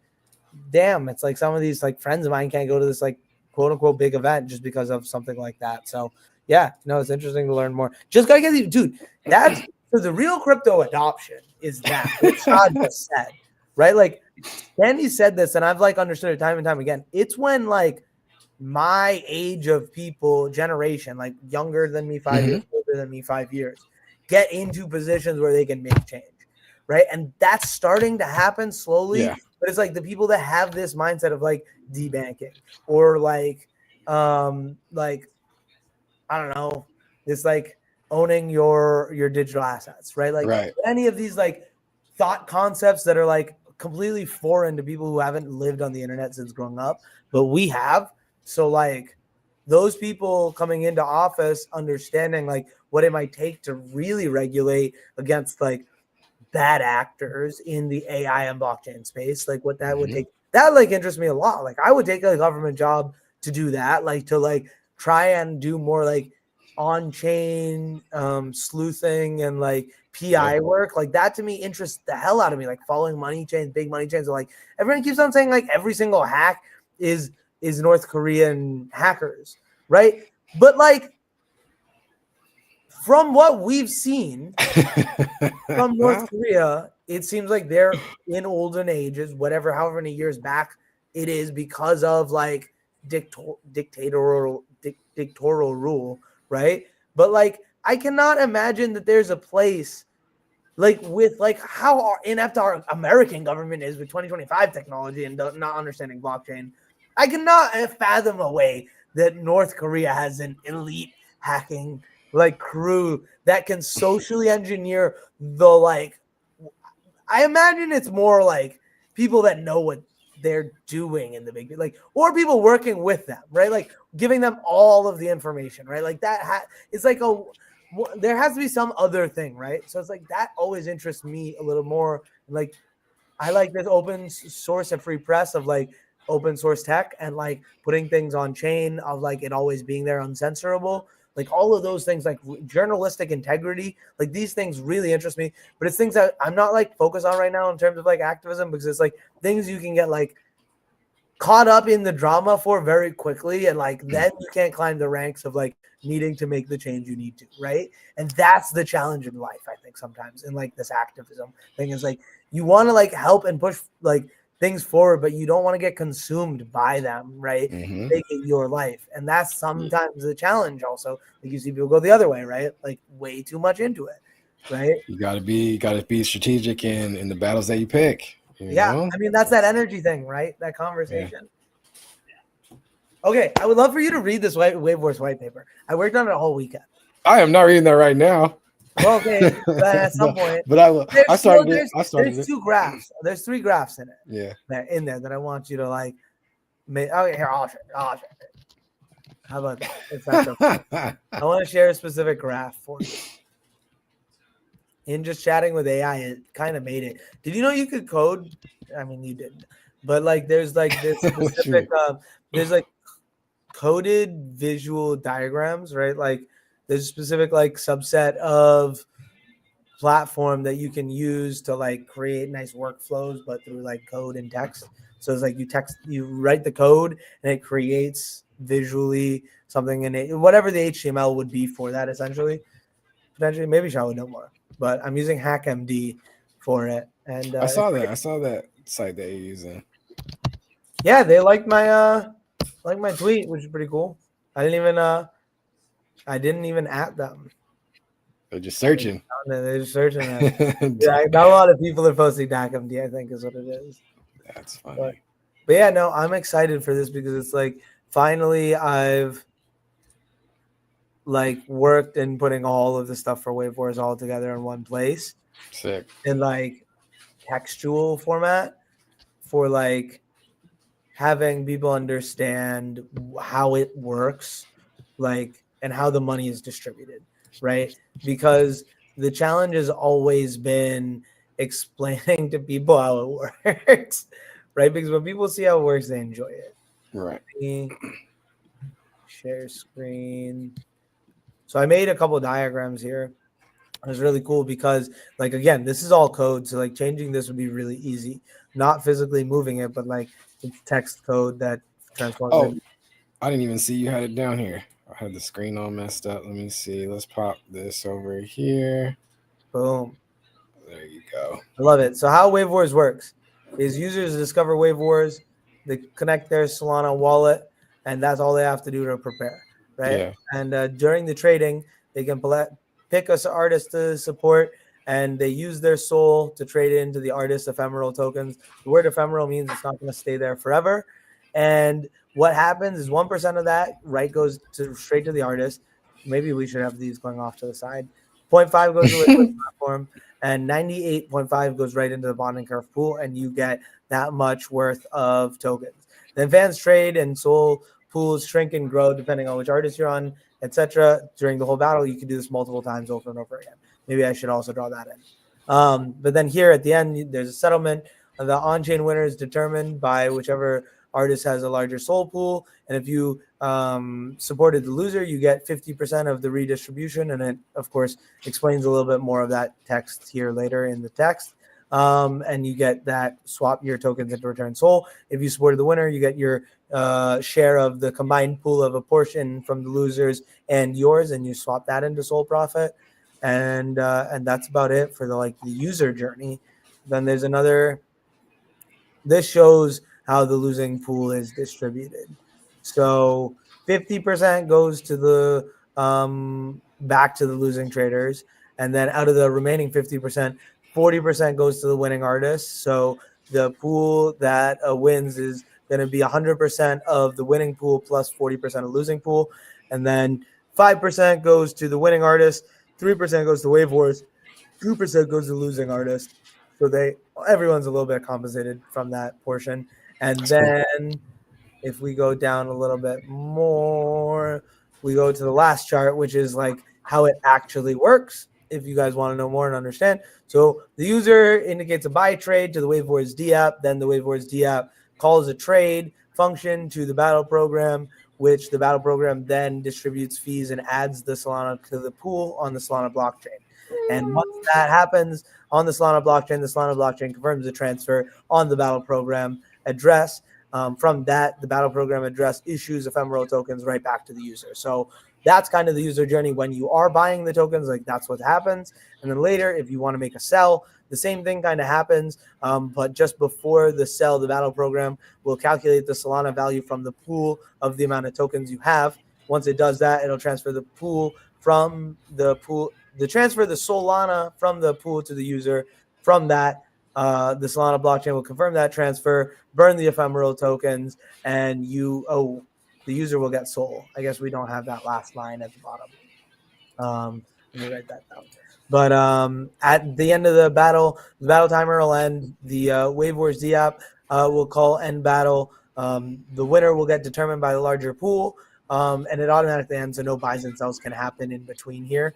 damn, it's like some of these like friends of mine can't go to this like quote unquote big event just because of something like that. So yeah, no, it's interesting to learn more. Just gotta get these, dude. That's so the real crypto adoption is that what Shad just said, right? Like Sandy said this, and I've like understood it time and time again. It's when like my age of people, generation, like younger than me 5 years, older than me 5 years, get into positions where they can make change, right? And that's starting to happen slowly. Yeah. But it's like the people that have this mindset of like debanking or like I don't know, this like owning your digital assets, right? Like any of these like thought concepts that are like completely foreign to people who haven't lived on the internet since growing up, but we have. So like those people coming into office understanding like what it might take to really regulate against like bad actors in the AI and blockchain space, like what that would take. That like interests me a lot. Like I would take a government job to do that, like to like try and do more like on-chain sleuthing and like PI work. Like that to me interests the hell out of me. Like following money chains, big money chains. So like everyone keeps on saying like every single hack is North Korean hackers, right? But like from what we've seen from North Korea, it seems like they're in olden ages, however many years back it is, because of like dictatorial rule, right? But like I cannot imagine that there's a place like with like how inept our American government is with 2025 technology and not understanding blockchain. I cannot fathom a way that North Korea has an elite hacking like crew that can socially engineer the like. I imagine it's more like people that know what they're doing in the big, like, or people working with them, right? Like giving them all of the information, right? Like that it's like there has to be some other thing, right? So it's like that always interests me a little more. Like I like this open source and free press of like open source tech and like putting things on chain of like it always being there uncensorable. Like all of those things, like journalistic integrity, like these things really interest me. But it's things that I'm not like focused on right now in terms of like activism, because it's like things you can get like caught up in the drama for very quickly, and like then you can't climb the ranks of like needing to make the change you need to, right? And that's the challenge in life, I think, sometimes in like this activism thing is like you want to like help and push like things forward, but you don't want to get consumed by them, right? Make it your life. And that's sometimes the challenge also. Like you see people go the other way, right? Like way too much into it, right? You gotta be strategic in the battles that you pick. You know? I mean, that's that energy thing, right? That conversation. Okay, I would love for you to read this Waveforce white paper. I worked on it a whole weekend. I am not reading that right now. Well, okay, but at some point. But I will. I started it. There's 2 graphs. There's 3 graphs in it. Yeah. In there that I want you to like make. Oh, here, I'll share it. How about that? It's not so fun. I want to share a specific graph for you. In just chatting with AI, it kind of made it. Did you know you could code? I mean, you didn't. But like there's like this specific there's like coded visual diagrams, right? Like there's a specific like subset of platform that you can use to like create nice workflows, but through like code and text. So it's like you write the code and it creates visually something in it, whatever the HTML would be for that essentially. Potentially, maybe Sean would know more, but I'm using HackMD for it. And I saw that. I saw that site that you're using. yeah, they liked my tweet, which is pretty cool. I didn't even at them. They're just searching. They're just searching that. Yeah, not a lot of people are posting HackMD, I think is what it is. That's funny. But yeah, no, I'm excited for this because it's like finally I've like worked in putting all of the stuff for Wave Wars all together in one place. Sick. In like textual format for like having people understand how it works, like, and how the money is distributed, right? Because the challenge has always been explaining to people how it works, right? Because when people see how it works, they enjoy it. Right. Share screen. So I made a couple of diagrams here. It was really cool because, like, again, this is all code. So, like, changing this would be really easy. Not physically moving it, but, like, it's text code that transforms. Oh, I didn't even see you had it down here. I had the screen all messed up. Let me see. Let's pop this over here. Boom. There you go. I love it. So how Wave Wars works is users discover Wave Wars, they connect their Solana wallet, and that's all they have to do to prepare, right? Yeah. And during the trading, they can pick us artist to support, and they use their soul to trade into the artist ephemeral tokens. The word ephemeral means it's not going to stay there forever. And what happens is 1% of that goes straight to the artist. Maybe we should have these going off to the side. 0.5 goes to the platform, and 98.5 goes right into the bonding curve pool, and you get that much worth of tokens. Then fans trade, and soul pools shrink and grow depending on which artist you're on, etc. During the whole battle, you can do this multiple times over and over again. Maybe I should also draw that in. But then here at the end, there's a settlement. The on-chain winner is determined by whichever artist has a larger soul pool. And if you supported the loser, you get 50% of the redistribution. And it, of course, explains a little bit more of that text here later in the text. And you get that swap your tokens into return soul. If you supported the winner, you get your share of the combined pool of a portion from the losers and yours, and you swap that into soul profit. And that's about it for the user journey. Then there's another. This shows how the losing pool is distributed. So 50% goes to the back to the losing traders, and then out of the remaining 50%, 40% goes to the winning artist. So the pool that wins is going to be 100% of the winning pool plus 40% of losing pool, and then 5% goes to the winning artist, 3% goes to Wave Wars, 2% goes to losing artist. So everyone's a little bit compensated from that portion. And then if we go down a little bit more, we go to the last chart, which is like how it actually works. If you guys want to know more and understand. So the user indicates a buy trade to the Wave Wars D app. Then the Wave Wars D app calls a trade function to the battle program, which the battle program then distributes fees and adds the Solana to the pool on the Solana blockchain. And once that happens on the Solana blockchain confirms the transfer on the battle program address. From that, the battle program address issues ephemeral tokens right back to the user. So that's kind of the user journey when you are buying the tokens. Like that's what happens. And then later, if you want to make a sell, the same thing kind of happens. But just before the sell, the battle program will calculate the Solana value from the pool of the amount of tokens you have. Once it does that, it'll transfer the pool from the pool. Transfer the Solana from the pool to the user. From that, the Solana blockchain will confirm that transfer, burn the ephemeral tokens, and the user will get soul. I guess we don't have that last line at the bottom. Let me write that down. But at the end of the battle timer will end. The Wave Wars D app will call end battle. The winner will get determined by the larger pool, and it automatically ends, so no buys and sells can happen in between here.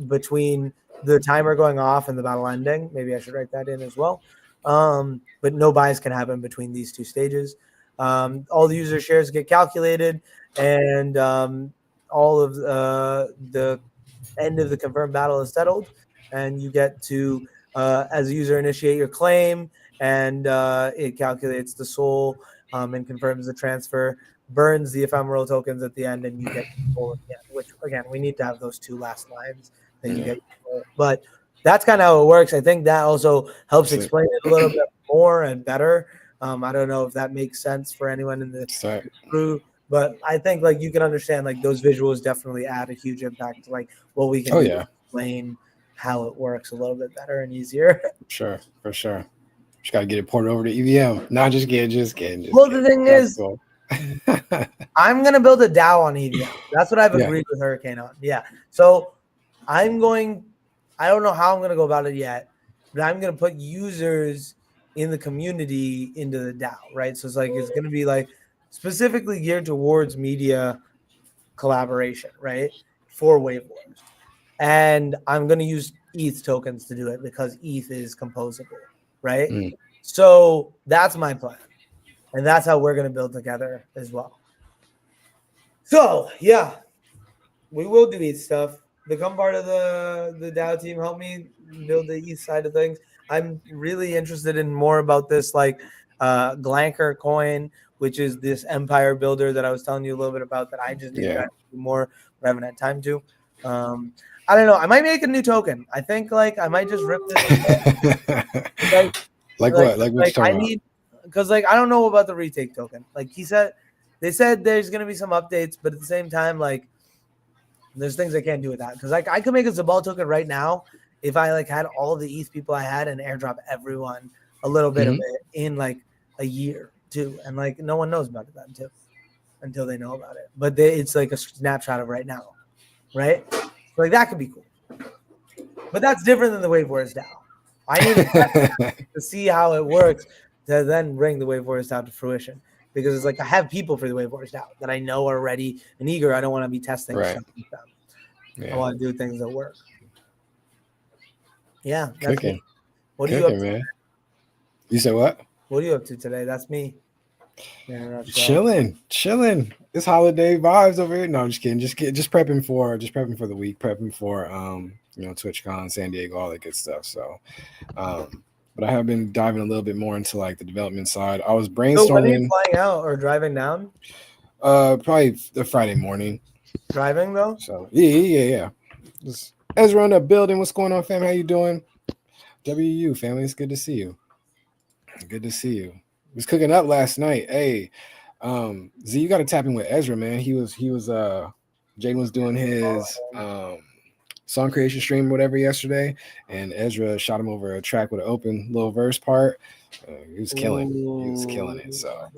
Between the timer going off and the battle ending. Maybe I should write that in as well. But no buys can happen between these two stages. All the user shares get calculated, and all of the end of the confirmed battle is settled, and you get to, as a user, initiate your claim, and it calculates the soul and confirms the transfer, burns the ephemeral tokens at the end, and you get soul again. Which again, we need to have those two last lines. Then you get soul. But that's kind of how it works. I think that also helps explain it a little bit more and better. I don't know if that makes sense for anyone in the crew, but I think like you can understand like those visuals definitely add a huge impact to like what we can do to explain how it works a little bit better and easier. Sure, for sure. Just gotta get it ported over to EVM. Not just kidding. Well, the thing is, I'm gonna build a DAO on EVM. That's what I've agreed with Hurricane on. Yeah. So I don't know how I'm gonna go about it yet, but I'm gonna put users in the community into the DAO, right? So it's gonna be like specifically geared towards media collaboration, right? For Wave Wars. And I'm gonna use ETH tokens to do it because ETH is composable, right? So that's my plan. And that's how we're gonna build together as well. So yeah, we will do ETH stuff. Become part of the DAO team. Help me build the ETH side of things. I'm really interested in more about this like Glanker coin, which is this empire builder that I was telling you a little bit about that I just need to do more, but I haven't had time to. I don't know. I might make a new token. I think like I might just rip this. Like what? Like what you I need, because like I don't know about the retake token. Like they said there's gonna be some updates, but at the same time, like there's things I can't do with that. Because like I could make a Zabal token right now if I like had all of the ETH people I had and airdrop everyone a little bit of it in like a year too, and like no one knows about it then too until they know about it. But it's like a snapshot of right now, right? So like that could be cool. But that's different than the Wave Wars DAO. I need to see how it works to then bring the Wave Wars DAO to fruition. Because it's like I have people for the Wave Wars DAO that I know are ready and eager. I don't want to be testing stuff with them. Yeah. I want to do things that work. Yeah. That's me. What are you up to, man? You said what? What are you up to today? That's me. Chilling. It's holiday vibes over here. No, I'm just kidding. Just prepping for the week, prepping for TwitchCon, San Diego, all that good stuff. So but I have been diving a little bit more into like the development side. I was brainstorming. So when are you flying out or driving down? Probably the Friday morning. Driving though? So yeah. Just Ezra in the building. What's going on, fam? How you doing? WU family, it's good to see you. Good to see you. Was cooking up last night. Hey, Z, you got to tap in with Ezra, man. He was Jaden was doing his song creation stream, whatever, yesterday, and Ezra shot him over a track with an open little verse part. He was killing it. So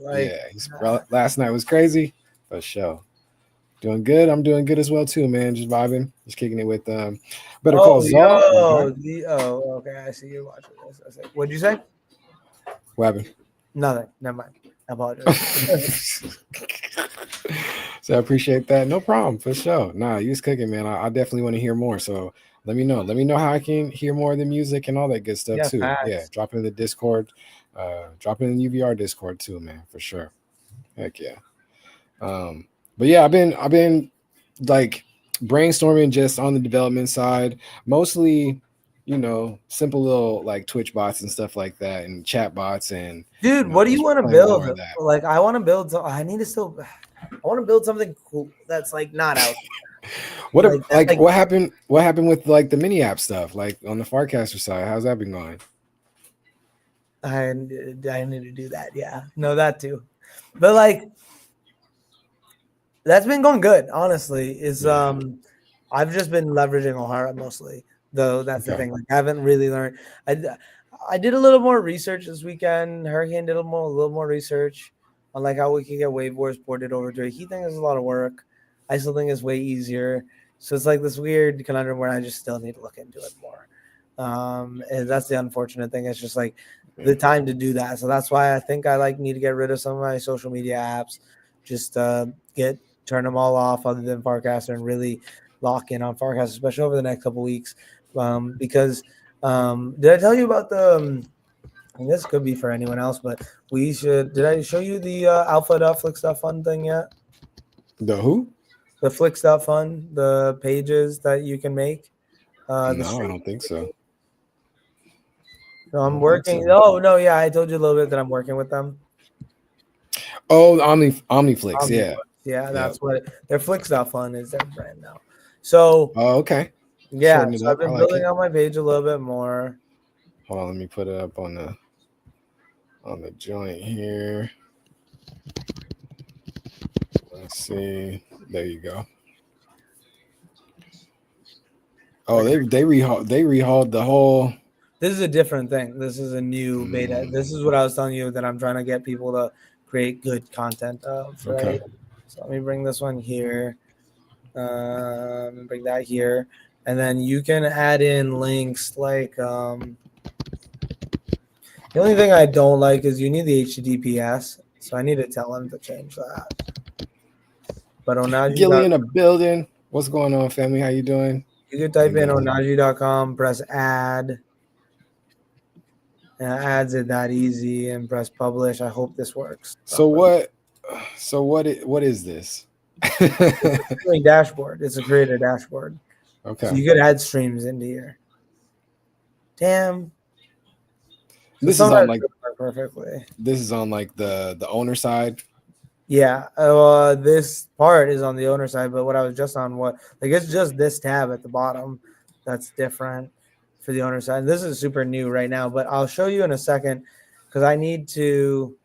last night was crazy for sure. Doing good. I'm doing good as well too, man. Just vibing, just kicking it with Better Call Saul. Okay, I see you watching this. What'd you say? What happened? Nothing. Never mind. I apologize. So I appreciate that. No problem, for sure. Nah, you was cooking, man. I definitely want to hear more. So let me know. Let me know how I can hear more of the music and all that good stuff too. Facts. Yeah, drop it in the Discord. Drop it in the UVR Discord too, man, for sure. Heck yeah. But yeah, I've been like brainstorming just on the development side, mostly, simple little like Twitch bots and stuff like that, and chat bots. And dude, what do you want to build? Like, I want to build. I want to build something cool that's like not out. What happened? What happened with like the mini app stuff, like on the Farcaster side? How's that been going? I need to do that. Yeah, no, that too. But like, that's been going good. Honestly, I've just been leveraging O'Hara mostly. Though that's the thing. Like, I haven't really learned. I did a little more research this weekend. Hurricane did a little more research on like how we can get Wave Wars ported over to it. He thinks it's a lot of work. I still think it's way easier. So it's like this weird conundrum where I just still need to look into it more. And that's the unfortunate thing. It's just like the time to do that. So that's why I think I like need to get rid of some of my social media apps. Just turn them all off other than Farcaster and really lock in on Farcaster, especially over the next couple weeks. Because did I tell you about And this could be for anyone else, but we should. Did I show you the alpha.flix.fun thing yet? The who? The flix.fun, the pages that you can make. No, I don't think so. No, I'm working. Oh no, yeah, I told you a little bit that I'm working with them. Oh, Omniflix, yeah. Yeah, that's what their flix.fun is their brand now. So okay. Yeah, so I've been building out my page a little bit more. Hold on, let me put it up on the joint here. Let's see. There you go. Oh, they rehauled the whole. This is a different thing. This is a new beta. This is what I was telling you that I'm trying to get people to create good content of, right? Okay. So let me bring this one here. Bring that here. And then you can add in links like the only thing I don't like is you need the HTTPS. So I need to tell him to change that. But Onaji. Gilly in a building. What's going on, family? How you doing? You can type in onaji.com, press add. And it adds it that easy and press publish. I hope this works. So what is this? It's a dashboard. It's a creator dashboard. Okay. So you could add streams into here. Damn. This is on like perfectly. This is on like the owner side. Yeah. This part is on the owner side, but what I was just on it's just this tab at the bottom that's different for the owner side. This is super new right now, but I'll show you in a second because I need to.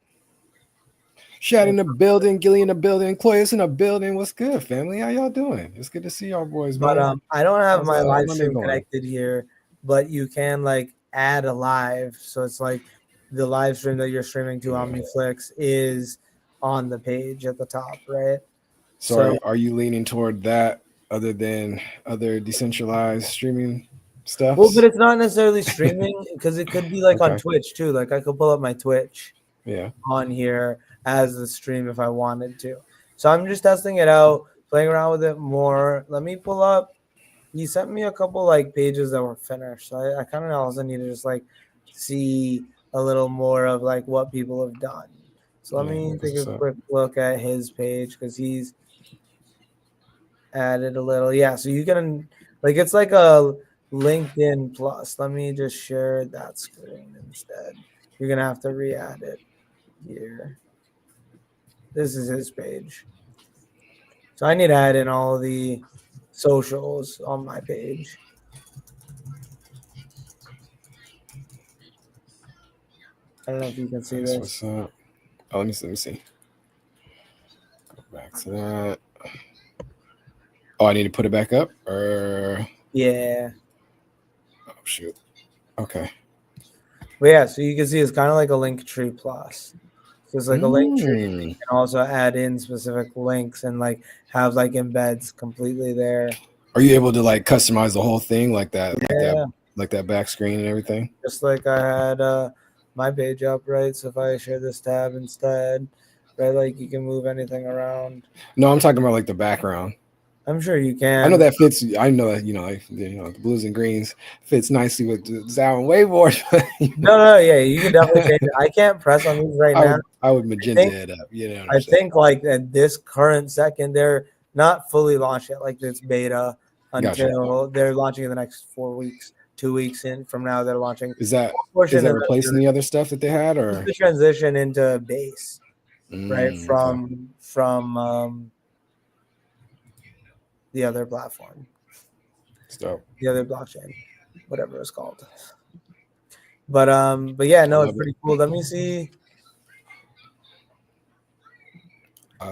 Shad in the building, Gilly in the building, Chloe's in the building. What's good, family? How y'all doing? It's good to see y'all boys, man. But I don't have my live stream connected here, but you can like add a live. So it's like the live stream that you're streaming to OmniFlix is on the page at the top, right? So are you leaning toward that other than other decentralized streaming stuff? Well, but it's not necessarily streaming because it could be like on Twitch too. Like I could pull up my Twitch on here as the stream if I wanted to. So I'm just testing it out, playing around with it more. Let me pull up. You sent me a couple like pages that were finished. So I kind of also need to just like see a little more of like what people have done. So let me take a quick look at his page because he's added a little. Yeah, so you can like it's like a LinkedIn Plus. Let me just share that screen instead. You're gonna have to re-add it here. This is his page. So I need to add in all the socials on my page. I don't know if you can see this. What's up? Oh, let me see. Go back to that. Oh, I need to put it back up? Or yeah. Oh shoot. Okay. But yeah, so you can see it's kind of like a Linktree Plus. So it's like a Linktree. You can also add in specific links and like have like embeds completely there. Are you able to like customize the whole thing like that? Yeah. Like that back screen and everything? Just like I had my page up, right? So if I share this tab instead, right, like you can move anything around. No, I'm talking about like the background. I'm sure you can. I know that fits. I know that the blues and greens fits nicely with the Zao and Waveboard. No, yeah, you can definitely change it. I can't press on these right now. I would magenta it up. I think like at this current second, they're not fully launched yet. Like it's beta until they're launching in the next 4 weeks. 2 weeks in from now, they're launching. Is that replacing the other stuff that they had, or the transition into base, right? From the other platform, the other blockchain, whatever it's called. But yeah, no, it's pretty cool. Let me see.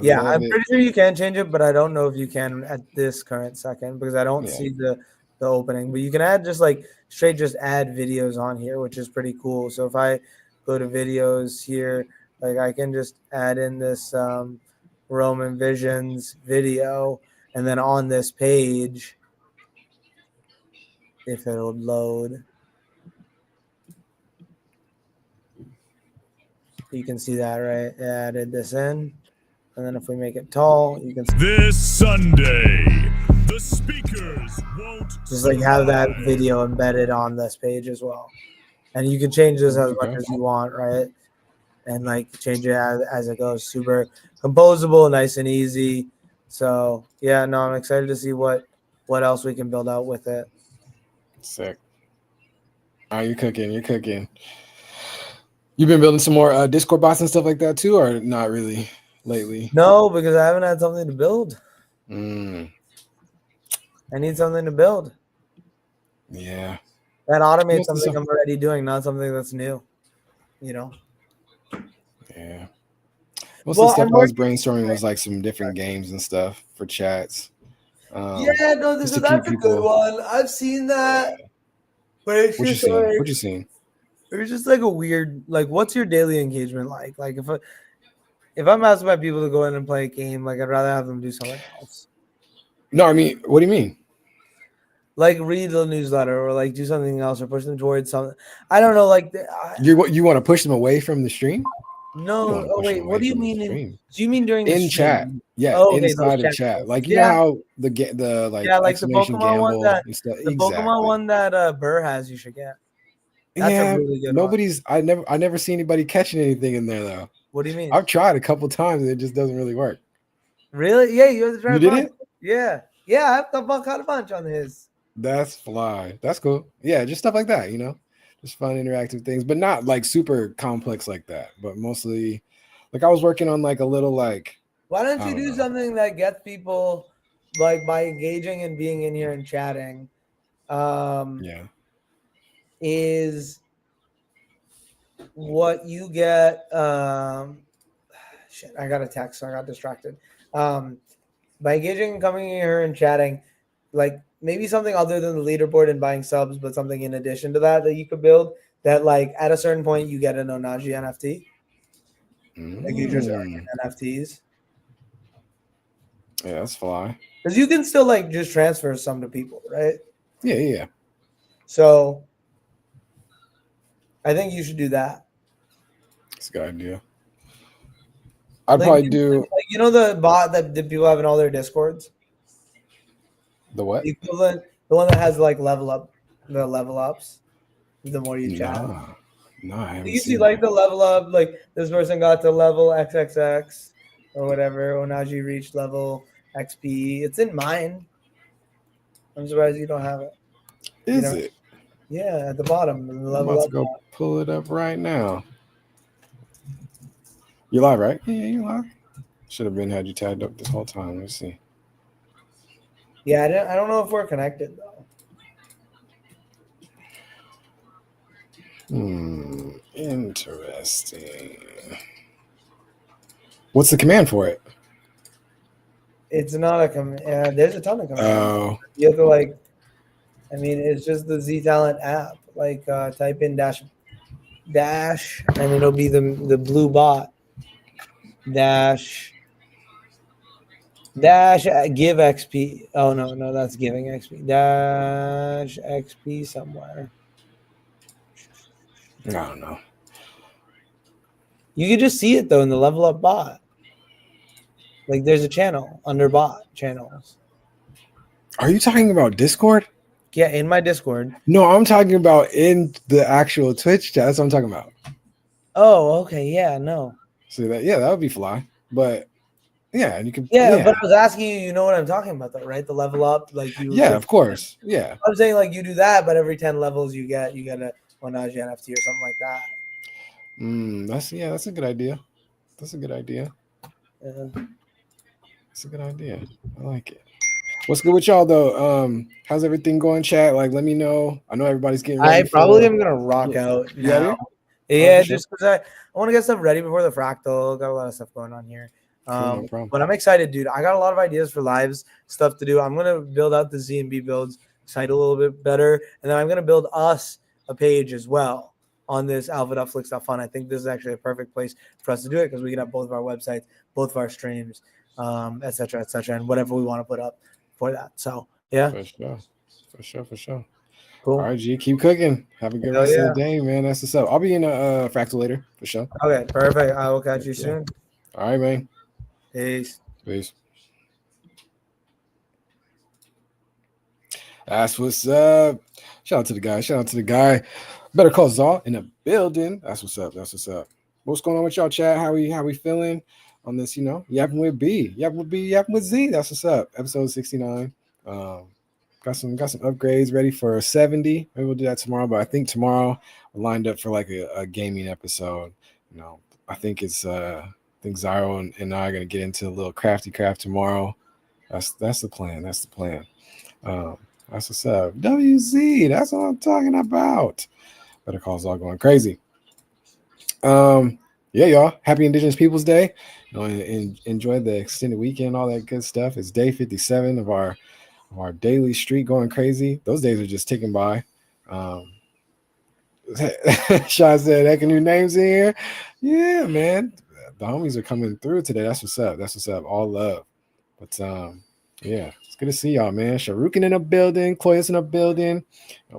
Yeah, I'm pretty sure you can change it, but I don't know if you can at this current second because I don't see the opening. But you can add just like straight just add videos on here, which is pretty cool. So if I go to videos here, like I can just add in this Roman Visions video, and then on this page, if it'll load, you can see that, right? I added this in. And then if we make it tall, you can see this Sunday, the speakers won't just like have that video embedded on this page as well. and you can change this as much Okay. as you want, right? And like change it as it goes. Super composable, nice and easy. So yeah, no, I'm excited to see what else we can build out with it. Sick. All right, you're cooking. You've been building some more Discord bots and stuff like that too, or not really lately? No, because I haven't had something to build. Mm, I need something to build yeah. that automates What's something this- I'm already doing, not something that's new. You know. Yeah. Most of the Well, stuff I'm I was working. brainstorming was like some different games and stuff for chats. Yeah, no, just to that's keep a good people. one. I've seen that, but it's What you just seen? like What you seen? it's just like a weird. Like, what's your daily engagement like? Like, if I'm asking my people to go in and play a game, like I'd rather have them do something else. No, I mean, what do you mean? Like read the newsletter or like do something else or push them towards something. I don't know. Like, You want to push them away from the stream? You don't no. want to Oh push them wait, away what do you from the mean? stream. Do you mean during the In chat, stream? yeah, Oh, okay, those inside of chat. Like you know Yeah, how the like yeah, like the exclamation Pokemon one gamble that and stuff. the Pokemon Exactly. one that Burr has. You should get. That's a Yeah, really good one. I never see anybody catching anything in there though. What do you mean? I've tried a couple times and it just doesn't really work. Really? Yeah, you have to try. You to did find it? Yeah, yeah. I've caught a bunch on his. That's fly. That's cool. Yeah, just stuff like that, just fun interactive things, but not like super complex like that. But mostly, like I was working on like a little like. Why don't I you don't do know. something that gets people like by engaging and being in here and chatting? Yeah. Is what you get. Shit, I got a text, so I got distracted. By engaging and coming in here and chatting, like maybe something other than the leaderboard and buying subs, but something in addition to that you could build that like at a certain point you get an Onaji NFT. Like you just earn NFTs. Yeah, that's fly. Because you can still like just transfer some to people, right? Yeah. So I think you should do that. It's a good idea. I'd Like, probably do the bot that the people have in all their discords? the what? The equivalent, the one that has like the level ups, the more you chat. No, I haven't You see seen like that. the level up, like this person got to level XXX or whatever. Onaji reached level XP. It's in mine. I'm surprised you don't have it. Is it? Yeah, at the bottom. The I'm level about up. to go pull it up right now. You live, right? Yeah, you live. Should have been had you tagged up this whole time. Let's see. Yeah, I don't know if we're connected though. Interesting. What's the command for it? It's not a command. There's a ton of commands. Oh, You have to like. I mean, it's just the Z Talent app. Like, type in dash, and it'll be the blue bot. Dash give XP. Oh no, that's giving XP. Dash XP somewhere. I don't know. You can just see it though in the level up bot. Like there's a channel under bot channels. Are you talking about Discord? Yeah, in my Discord. No, I'm talking about in the actual Twitch chat. That's what I'm talking about. Oh, okay. Yeah, no. See that? Yeah, that would be fly. But yeah, you can. Yeah, but I was asking you, you know what I'm talking about though, right? The level up, like you. Yeah, of course. Yeah. I'm saying like you do that, but every 10 levels you get a Onaji NFT or something like that. That's a good idea. That's a good idea. Yeah. That's a good idea. I like it. What's good with y'all though? How's everything going, chat? Like, let me know. I know everybody's getting ready. I probably am gonna rock out now. Yeah, just because I want to get stuff ready before the fractal. Got a lot of stuff going on here. No problem. But I'm excited, dude. I got a lot of ideas for lives, stuff to do. I'm gonna build out the Z&B builds site a little bit better, and then I'm gonna build us a page as well on this alpha.flix.fun. I think this is actually a perfect place for us to do it because we can have both of our websites, both of our streams, et cetera, and whatever we want to put up for that. So yeah, for sure. Cool. All right, G, keep cooking. Have a good rest of the day, man. That's what's up. I'll be in a fractal later for sure. Okay, perfect. I will catch you soon. All right, man. Peace. That's what's up. Shout out to the guy. Shout out to the guy. Better call Zaw in the building. That's what's up. That's what's up. What's going on with y'all, chat? How we feeling on this? Yapping with B, yapping with B, yapping with Z. That's what's up. Episode 69. Got some upgrades ready for 70. Maybe we'll do that tomorrow. But I think tomorrow we're lined up for like a gaming episode. I think I think Zyro and I are gonna get into a little crafty craft tomorrow. That's the plan. That's the plan. That's what's up. WZ, that's what I'm talking about. Better Call's all going crazy. Yeah, y'all. Happy Indigenous Peoples Day. Enjoy the extended weekend, all that good stuff. It's day 57 of our daily streak going crazy. Those days are just ticking by. Sean said, heck of new names in here. Yeah, man. The homies are coming through today. That's what's up. That's what's up. All love. But yeah, it's good to see y'all, man. Sharukin in the building, Cloyus in the building.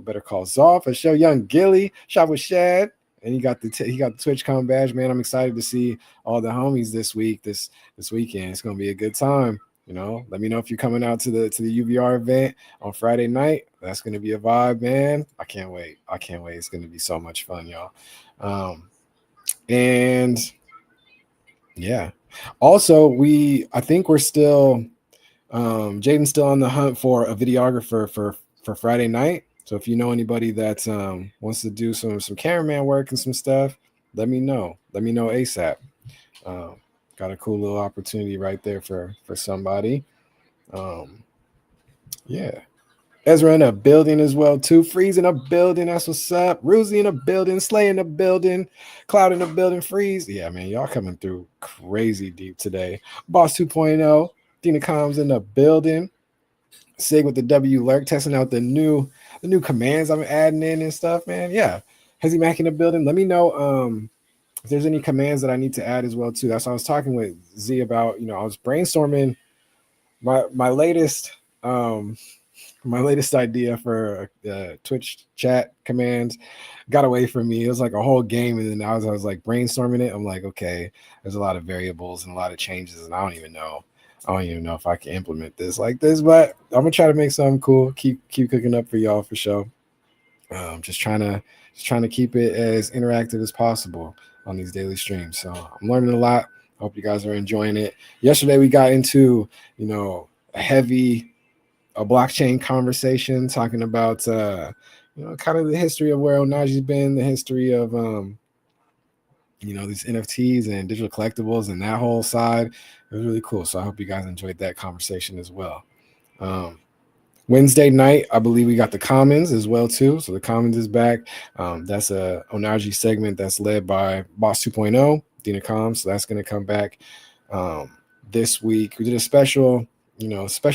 Better Call Zoff. For show Young Gilly, Shop with Shad. And he got the TwitchCon badge, man. I'm excited to see all the homies this weekend. It's gonna be a good time. Let me know if you're coming out to the UVR event on Friday night. That's gonna be a vibe, man. I can't wait. It's gonna be so much fun, y'all. And yeah. Also, I think we're still Jaden's still on the hunt for a videographer for Friday night. So if you know anybody that wants to do some cameraman work and some stuff, let me know. Let me know ASAP. Got a cool little opportunity right there for somebody. Yeah. Ezra in a building as well, too. Freeze in a building. That's what's up. Ruzy in a building. Slay in a building. Cloud in a building. Freeze. Yeah, man. Y'all coming through crazy deep today. Boss 2.0. Dina Combs in the building. Sig with the W lurk, testing out the new commands I'm adding in and stuff, man. Yeah. Hezzy Mac in the building. Let me know if there's any commands that I need to add as well, too. That's what I was talking with Z about. I was brainstorming my latest idea for Twitch chat commands got away from me. It was like a whole game, and then I was like brainstorming it. I'm like, okay, there's a lot of variables and a lot of changes, and I don't even know if I can implement this like this, but I'm gonna try to make something cool. Keep cooking up for y'all for sure. Just trying to keep it as interactive as possible on these daily streams. So I'm learning a lot. I hope you guys are enjoying it. Yesterday we got into a blockchain conversation talking about kind of the history of where Onaji's been, the history of these NFTs and digital collectibles and that whole side. It was really cool. So I hope you guys enjoyed that conversation as well. Wednesday night, I believe we got the Commons as well too. So the Commons is back. That's a Onaji segment that's led by Boss 2.0, Dina Com. So that's going to come back this week. We did a special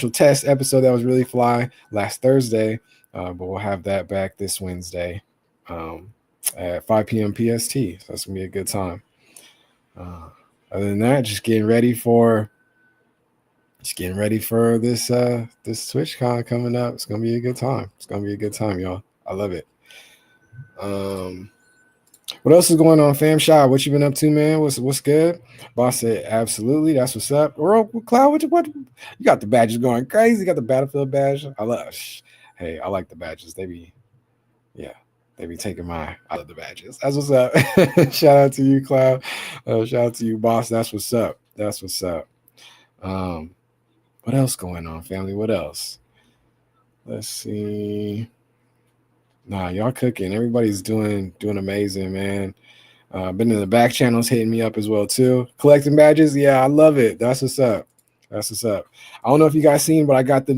test episode that was really fly last Thursday, but we'll have that back this Wednesday at 5 p.m. PST. So that's gonna be a good time. Other than that, just getting ready for this TwitchCon coming up. It's gonna be a good time. It's gonna be a good time, y'all. I love it. What else is going on, fam? Shah, what you been up to, man? What's good? Boss said, absolutely. That's what's up. Cloud, what you got the badges going crazy? You got the Battlefield badge. I like the badges. They be taking I love the badges. That's what's up. Shout out to you, Cloud. Shout out to you, boss. That's what's up. That's what's up. What else going on, family? What else? Let's see. Nah, y'all cooking. Everybody's doing amazing, man. Been in the back channels hitting me up as well too. Collecting badges. Yeah, I love it. That's what's up. That's what's up. I don't know if you guys seen, but I got I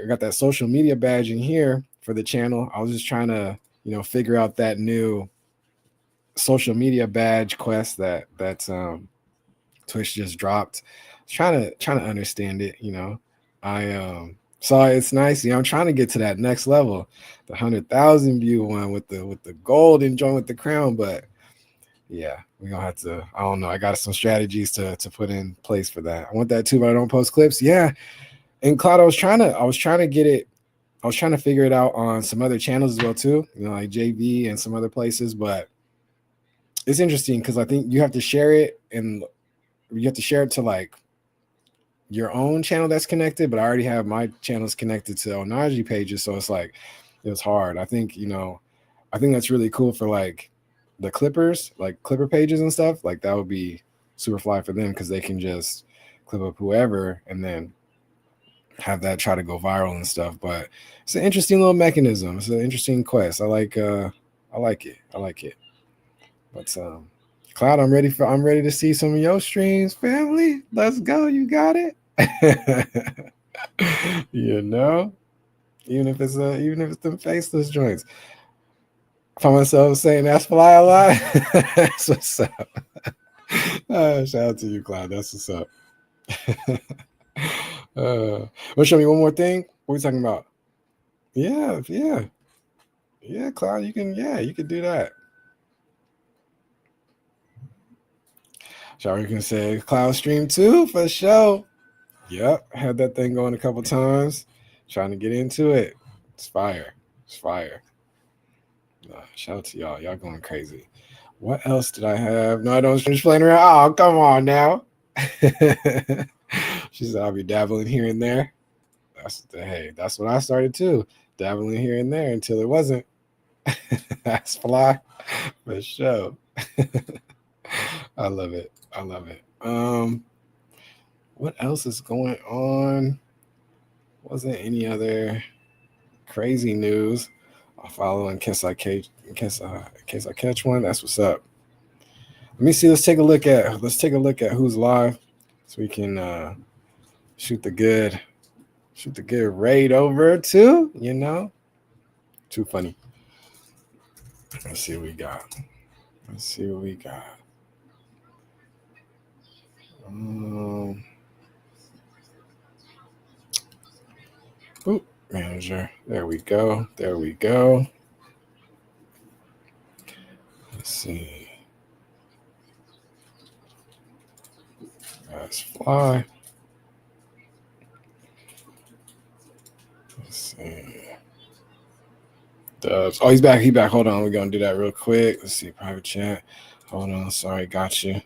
got that social media badge in here for the channel. I was just trying to, figure out that new social media badge quest that Twitch just dropped. Trying to understand it, I saw it's nice. I'm trying to get to that next level, the 100,000 view one with the gold and join with the crown. But yeah, we're gonna have to. I don't know. I got some strategies to put in place for that. I want that too, but I don't post clips. Yeah, and Cloud, I was trying to get it. I was trying to figure it out on some other channels as well too, like JV and some other places. But it's interesting because I think you have to share it, and you have to share it to like your own channel that's connected, but I already have my channels connected to Onaji pages, so it's like it's hard. I think that's really cool for like the clippers, like clipper pages and stuff. Like that would be super fly for them because they can just clip up whoever and then have that try to go viral and stuff. But it's an interesting little mechanism. It's an interesting quest. I like it. I like it. But Cloud, I'm ready to see some of your streams, family. Let's go. You got it. Even if it's them faceless joints. I find myself saying that's fly a lot. That's what's up. Shout out to you, Cloud. That's what's up. Want to show me one more thing? What are we talking about? Yeah, Cloud, you can do that. Shari can say Cloud stream too for sure. Yep, had that thing going a couple times. Trying to get into it. It's fire. Shout out to y'all. Y'all going crazy. What else did I have? No, I don't finish playing around. Oh, come on now. She said I'll be dabbling here and there. That's what I started too. Dabbling here and there until it wasn't. That's fly for sure. I love it. What else is going on? Wasn't any other crazy news. I'll follow in case I catch one. That's what's up. Let me see. Let's take a look at who's live, so we can shoot the good raid over too. Too funny. Let's see what we got. Boop, manager. There we go. Let's see. That's fly. Let's see. Dubs. Oh, he's back. Hold on. We're going to do that real quick. Let's see. Private chat. Hold on. Sorry. Got you.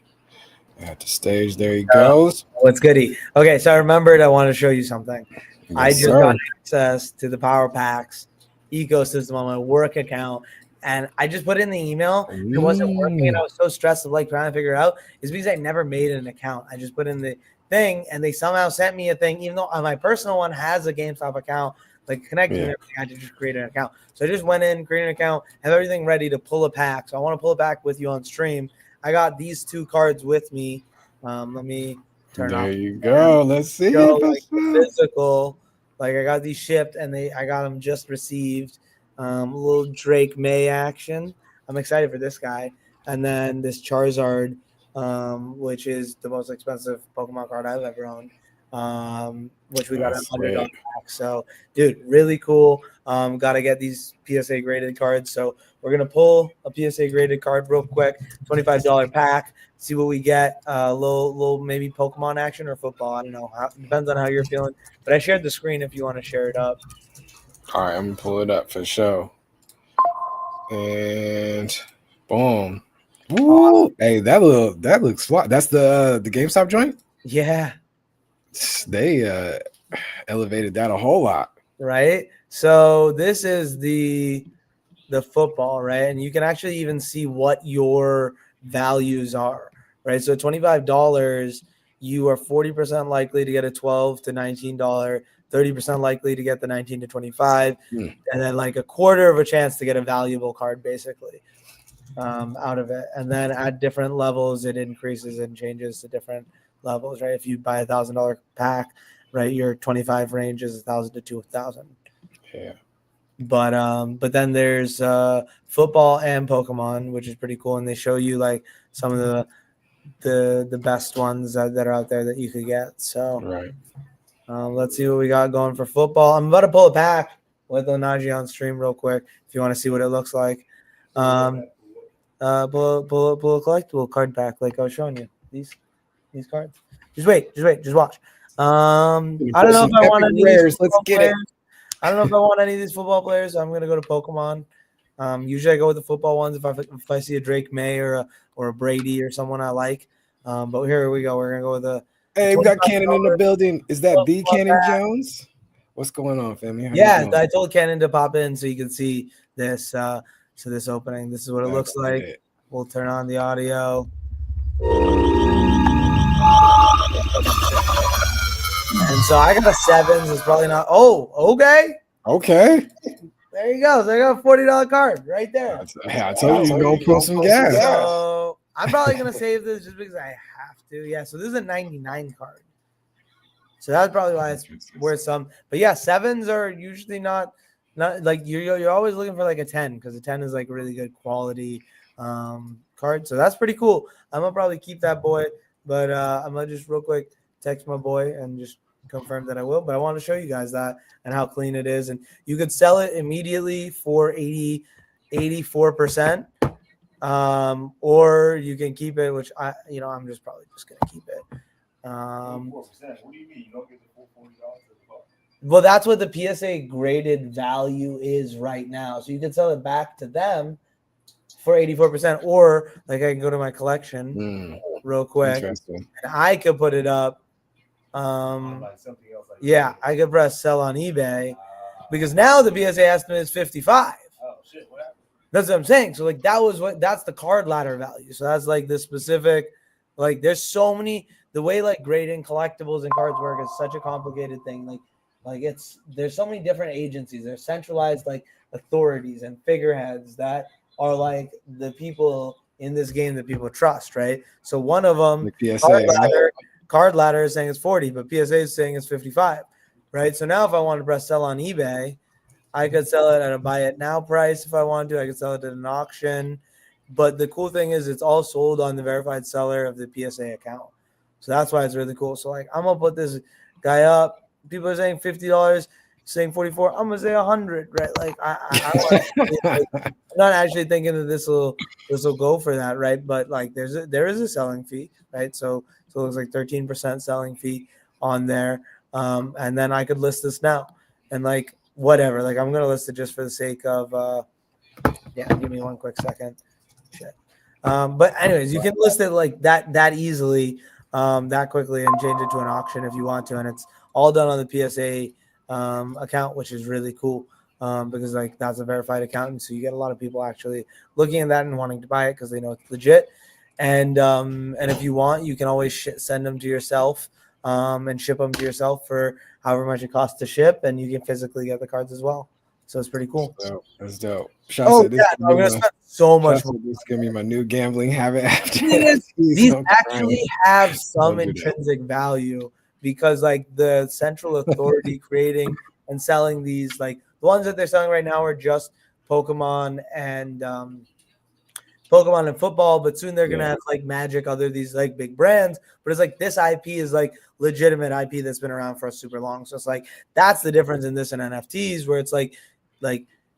At the stage. There he goes. What's goody? Okay, so I remembered I want to show you something. Yes, I just sir. got access to the Power Packs ecosystem on my work account, and I just put in the email. It wasn't working, and I was so stressed of like trying to figure it out. It's because I never made an account. I just put in the thing, and they somehow sent me a thing, even though on my personal one has a GameStop account, like connected and everything. I had to just create an account. So I just went in, created an account, have everything ready to pull a pack. So I want to pull it back with you on stream. I got these two cards with me. Let me turn off. There you go. Let's see. Like physical. Like I got these shipped, and I got them just received. A little Drake May action. I'm excited for this guy. And then this Charizard, which is the most expensive Pokemon card I've ever owned. Which we got a $100 pack. So, dude, really cool. Got to get these PSA graded cards. So we're gonna pull a PSA graded card real quick. $25 pack. See what we get. Little maybe Pokemon action or football. I don't know. Depends on how you're feeling. But I shared the screen if you want to share it up. All right, I'm gonna pull it up for sure. And boom. Woo! Hey, that looks fly. That's the GameStop joint? Yeah. They elevated that a whole lot. Right? So this is the football, right? And you can actually even see what your values are, right? So $25, you are 40% likely to get a $12 to $19, 30% likely to get the 19 to 25, and then like a quarter of a chance to get a valuable card basically out of it. And then at different levels, it increases and changes to different levels, right? If you buy $1,000 pack, right, your 25 range is 1,000 to 2,000. Yeah. But then there's football and Pokemon, which is pretty cool, and they show you like some of the best ones that are out there that you could get. So right. Let's see what we got going for football. I'm about to pull a pack with Onaji on stream real quick if you want to see what it looks like. Pull a collectible card pack like I was showing you. These cards. Just wait, just watch. I don't know if I want any of these football players. I don't know if I want any of these football players. So I'm gonna go to Pokemon. Usually I go with the football ones if I see a Drake May or a Brady or someone I like. But here we go. We're gonna go with Hey, we got Cannon in the $25 building. Is that the Club Cannon pack. Jones? What's going on, family? How you Yeah, doing? I told Cannon to pop in so you can see this. So this opening. This is what it looks That's like. it. We'll turn on the audio. And so I got a sevens. It's probably not. Oh, okay. Okay. There you go. So I got a $40 card right there. I told you, you're gonna pull some gas. So I'm probably gonna save this just because I have to. Yeah. So this is a 99 card. So that's probably why it's worth some. But yeah, sevens are usually not like you're always looking for like a 10 because a 10 is like really good quality card. So that's pretty cool. I'm gonna probably keep that boy, but I'm gonna just real quick text my boy and just confirm that I will. But I want to show you guys that and how clean it is. And you could sell it immediately for 84%. Or you can keep it, which I'm just probably just gonna keep it. 4%. What do you mean? You don't get the full $40? Well, that's what the PSA graded value is right now. So you can sell it back to them for 84%, or like I can go to my collection real quick, and I could put it up. Like something else. Like Yeah, I could press sell on eBay because now the PSA estimate is 55. Oh shit! What happened? That's what I'm saying. So like that's the card ladder value. So that's like the specific, like there's so many. The way like grading collectibles and cards work is such a complicated thing. Like there's so many different agencies. There's centralized like authorities and figureheads that are like the people in this game that people trust, right? So one of them, card ladder is saying it's 40, but PSA is saying it's 55, right? So now if I want to press sell on eBay, I could sell it at a buy it now price if I wanted to. I could sell it at an auction. But the cool thing is it's all sold on the verified seller of the PSA account. So that's why it's really cool. So like I'm gonna put this guy up. People are saying $50, saying 44. I'm gonna say 100, right? Like I'm not actually thinking that this will go for that, right? But like there is a selling fee, right? So it looks like 13% selling fee on there. And then I could list this now and like whatever. Like I'm gonna list it just for the sake of give me one quick second. Shit. But anyways, you can list it like that easily. That quickly and change it to an auction if you want to, and it's all done on the PSA account, which is really cool because like that's a verified account, and so you get a lot of people actually looking at that and wanting to buy it because they know it's legit. And if you want, you can always send them to yourself and ship them to yourself for however much it costs to ship, and you can physically get the cards as well. So it's pretty cool. That's dope. I'm gonna spend so much more. This give me my new gambling habit. After these actually have some intrinsic value because like the central authority creating and selling these, like the ones that they're selling right now are just Pokemon and football, but soon they're gonna have like Magic, other these like big brands. But it's like this IP is like legitimate IP that's been around for super long. So it's like that's the difference in this and NFTs, where it's like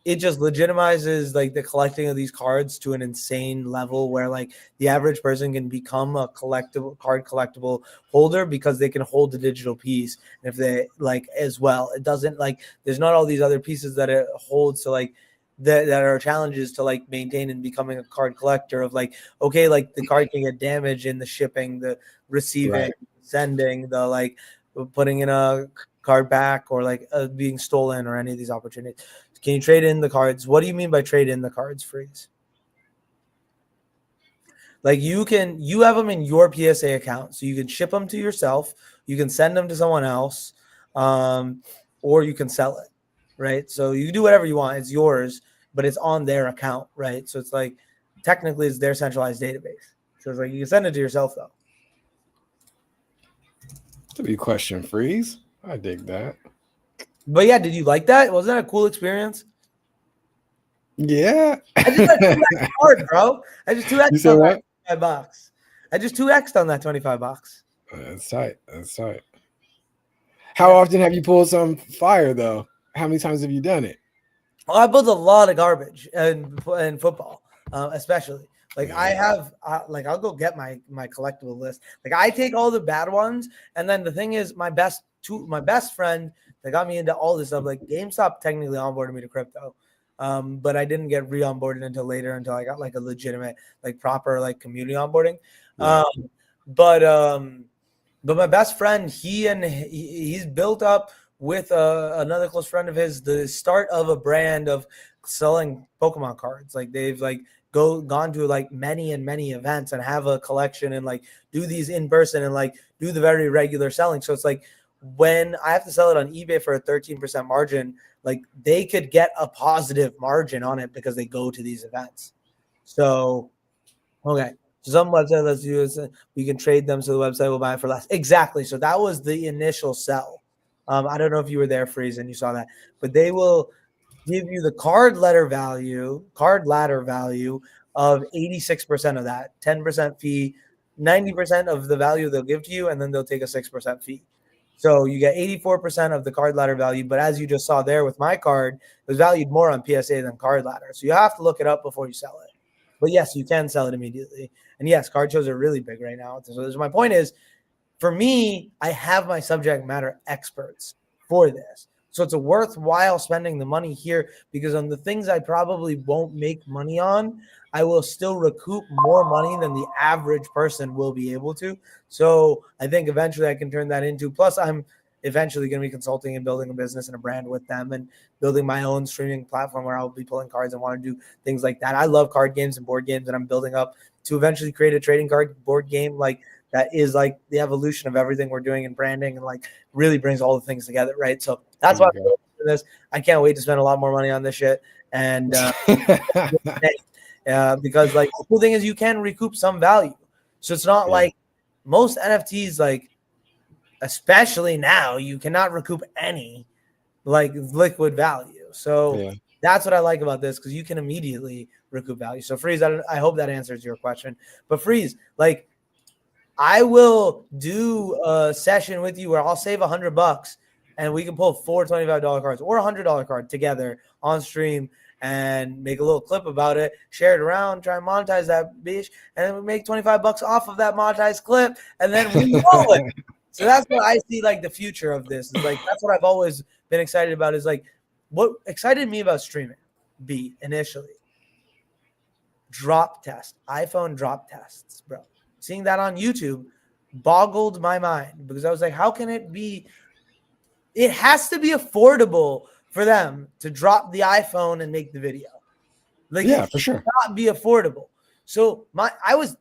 it just legitimizes like the collecting of these cards to an insane level where like the average person can become a collectible holder because they can hold the digital piece. And if they like as well, it doesn't like there's not all these other pieces that it holds. So like that are challenges to like maintain and becoming a card collector of like, okay, like the card can get damaged in the shipping, the receiving, sending, the like putting in a card back or like being stolen or any of these opportunities. Can you trade in the cards? What do you mean by trade in the cards, Freeze? Like you have them in your PSA account, so you can ship them to yourself, you can send them to someone else, or you can sell it, right? So you can do whatever you want. It's yours, but it's on their account, right? So it's like technically it's their centralized database. So it's like you can send it to yourself though. To be question, Freeze. I dig that. But yeah, did you like that? Wasn't that a cool experience? Yeah. I just got 2x card, bro. I just 2x on that $25. I just 2x'd on that $25. That's tight. That's tight. How often have you pulled some fire though? How many times have you done it? Well, I pulled a lot of garbage in football, especially. Like I have, like I'll go get my collectible list. Like I take all the bad ones, and then the thing is, my best friend that got me into all this stuff. Like GameStop technically onboarded me to crypto, but I didn't get re-onboarded until later, until I got like a legitimate, like proper, like community onboarding. But my best friend, he's built up with another close friend of his the start of a brand of selling Pokemon cards. Like they've like gone to like many and many events and have a collection and like do these in person and like do the very regular selling. So it's like when I have to sell it on eBay for a 13% margin, like they could get a positive margin on it because they go to these events. So okay. So some website let's do this. We can trade them, so the website will buy it for less. Exactly. So that was the initial sell. I don't know if you were there, Freeze, and you saw that, but they will give you the card ladder value of 86% of that, 10% fee, 90% of the value they'll give to you, and then they'll take a 6% fee. So you get 84% of the card ladder value. But as you just saw there with my card, it was valued more on PSA than card ladder. So you have to look it up before you sell it. But yes, you can sell it immediately. And yes, card shows are really big right now. So my point is, for me, I have my subject matter experts for this. So it's a worthwhile spending the money here because on the things I probably won't make money on, I will still recoup more money than the average person will be able to. So I think eventually I can turn that into, plus I'm eventually going to be consulting and building a business and a brand with them and building my own streaming platform where I'll be pulling cards and want to do things like that. I love card games and board games, and I'm building up to eventually create a trading card board game like that is like the evolution of everything we're doing in branding and like really brings all the things together, right? So that's why I'm doing this. I can't wait to spend a lot more money on this shit. And because like the cool thing is you can recoup some value. So it's not like most NFTs, like especially now, you cannot recoup any like liquid value. So that's what I like about this because you can immediately recoup value. So Freeze, I hope that answers your question. But Freeze, like I will do a session with you where I'll save $100 and we can pull 4 $25 cards or $100 card together on stream and make a little clip about it, share it around, try and monetize that bitch, and then we make $25 off of that monetized clip, and then we roll it. So that's what I see like the future of this. Is like that's what I've always been excited about. Is like what excited me about streaming. Initially, drop test, iPhone drop tests, bro. Seeing that on YouTube boggled my mind because I was like, how can it be? It has to be affordable for them to drop the iPhone and make the video. Like, for sure. Not be affordable. So I was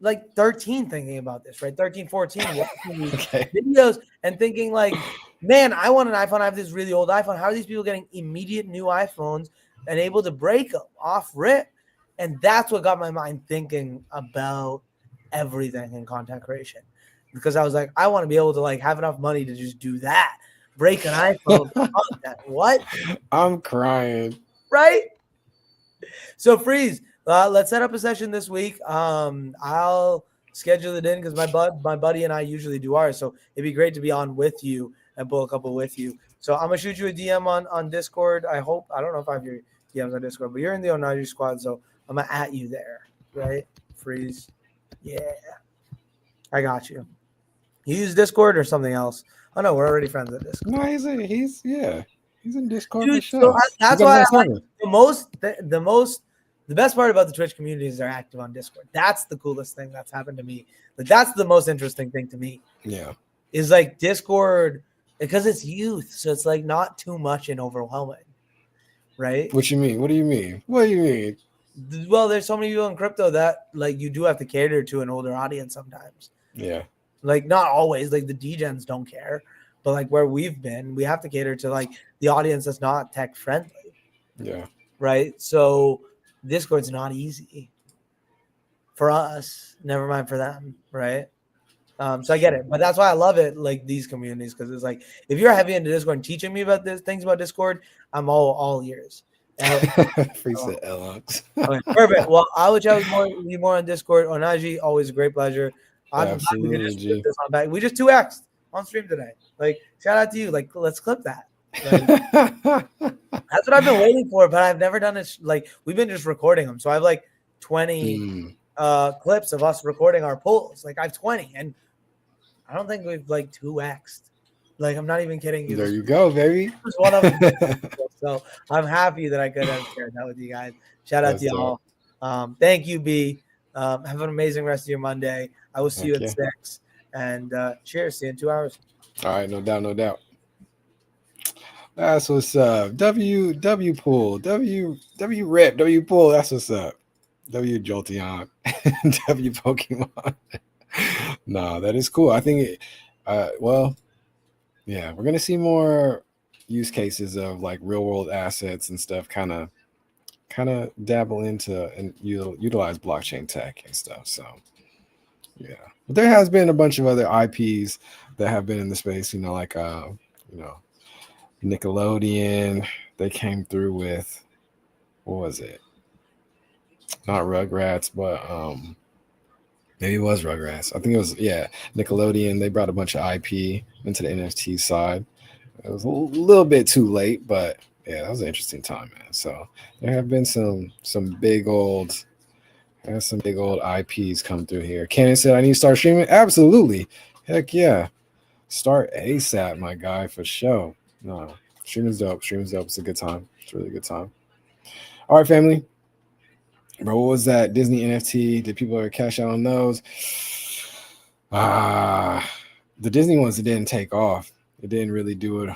like 13 thinking about this, right? 13, 14, watching these videos and thinking like, man, I want an iPhone. I have this really old iPhone. How are these people getting immediate new iPhones and able to break them off rip? And that's what got my mind thinking about everything in content creation. Because I was like, I want to be able to like have enough money to just do that. Break an iPhone for content. What? I'm crying. Right? So Freeze, let's set up a session this week. I'll schedule it in because my buddy and I usually do ours. So it'd be great to be on with you and pull a couple with you. So I'm gonna shoot you a DM on Discord. I don't know if I have your DMs on Discord, but you're in the Onaji squad, so I'm gonna at you there, right? Freeze. Yeah. I got you. You use Discord or something else? Oh no, we're already friends at Discord. No, he's in Discord. Dude, for sure. so that's why I like the best part about the Twitch community is they're active on Discord. That's the coolest thing that's happened to me. Like that's the most interesting thing to me. Yeah. Is like Discord because it's youth, so it's like not too much and overwhelming. Right? What you mean? What do you mean? What do you mean? Well, there's so many people in crypto that like you do have to cater to an older audience sometimes. Yeah. Like not always, like the degens don't care, but like where we've been, we have to cater to like the audience that's not tech friendly. Yeah. Right. So Discord's not easy for us, never mind for them. Right. So I get it, but that's why I love it. Like these communities. Cause it's like, if you're heavy into Discord and teaching me about things about Discord, I'm all ears. Free set Alex. Okay, perfect. Well, I will chat with you more on Discord. Onaji, always a great pleasure. Absolutely. We just 2x'd on stream today. Like, shout out to you. Like, let's clip that. Like, that's what I've been waiting for, but I've never done it. Like, we've been just recording them. So I have like 20 clips of us recording our polls. Like, I have 20, and I don't think we've like 2x'd. Like, I'm not even kidding you. There you go, baby. This was one of them. So I'm happy that I could have shared that with you guys. Shout out to y'all. Thank you, B. Have an amazing rest of your Monday. I will see you at 6. And cheers. See you in 2 hours. All right, no doubt, no doubt. That's what's up. W pool, W rep, W pool. That's what's up. W Jolteon, W Pokemon. No, that is cool. I think it. Well, yeah, we're gonna see more use cases of like real world assets and stuff. Kind of dabble into and utilize blockchain tech and stuff. So yeah, but there has been a bunch of other IPs that have been in the space. Like you know, Nickelodeon. They came through with what was it? Not Rugrats, but maybe it was Rugrats. I think it was Nickelodeon. They brought a bunch of IP into the NFT side. It was a little bit too late, but yeah, that was an interesting time, man. So there have been some big old IPs come through here. Cannon said, "I need to start streaming." Absolutely, heck yeah, start ASAP, my guy, for sure. No, streaming's dope. Streaming's dope. It's a good time. It's a really good time. All right, family. Bro, what was that Disney NFT? Did people ever cash out on those? The Disney ones, it didn't take off. It didn't really do it.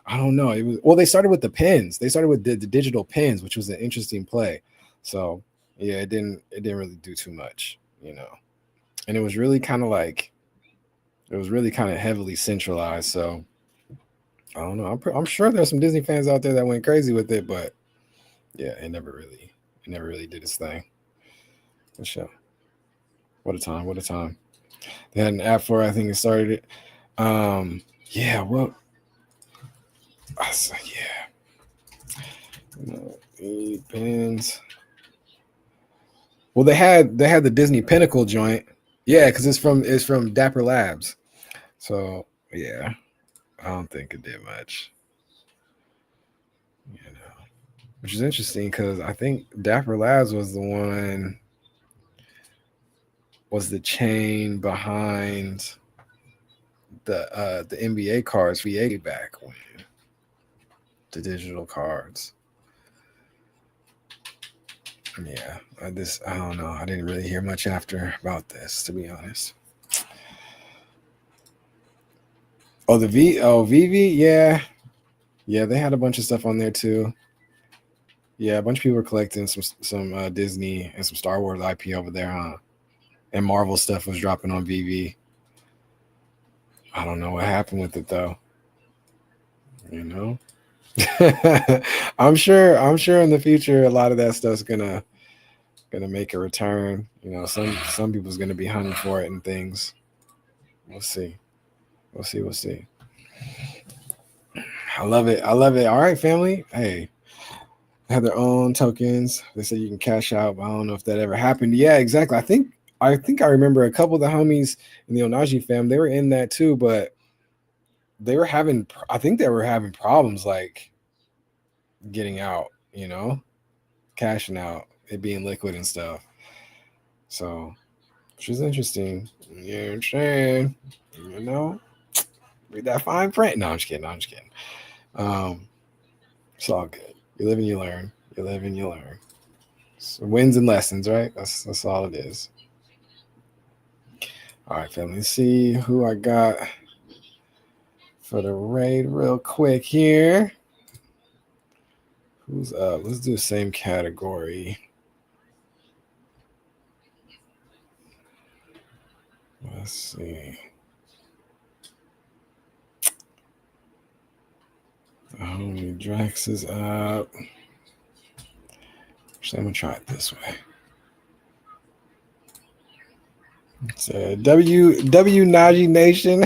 I don't know. It was they started with the pins. They started with the digital pins, which was an interesting play. So yeah, it didn't really do too much, And it was really kind of heavily centralized. So I don't know. I'm sure there's some Disney fans out there that went crazy with it, but yeah, it never really did its thing. For sure. What a time. What a time. They had an app for it. I think it started it. Yeah, well, I said, yeah. 8 pins. Well, they had the Disney Pinnacle joint. Yeah, because it's from Dapper Labs. So yeah, I don't think it did much. Which is interesting because I think Dapper Labs was the chain behind the NBA cards VA back when the digital cards. Yeah, I don't know. I didn't really hear much about this, to be honest. Oh, VV, yeah, they had a bunch of stuff on there too. Yeah, a bunch of people were collecting some Disney and some Star Wars IP over there, huh? And Marvel stuff was dropping on VV. I don't know what happened with it though. I'm sure in the future a lot of that stuff's gonna make a return. Some people's gonna be hunting for it and things. We'll see. We'll see. I love it. All right, family. Hey, they have their own tokens. They said you can cash out, but I don't know if that ever happened. Yeah, exactly. I think I remember a couple of the homies in the Onaji fam. They were in that too, but I think they were having problems like getting out. Cashing out, it being liquid and stuff. So, which is interesting. You know what I'm saying? Read that fine print. No, I'm just kidding. It's all good. You live and you learn. So wins and lessons, right? That's all it is. All right, family. Let's see who I got for the raid real quick here. Who's up? Let's do the same category. Let's see. Homie Drax is up. Actually, I'm gonna try it this way. It's W Naji Nation.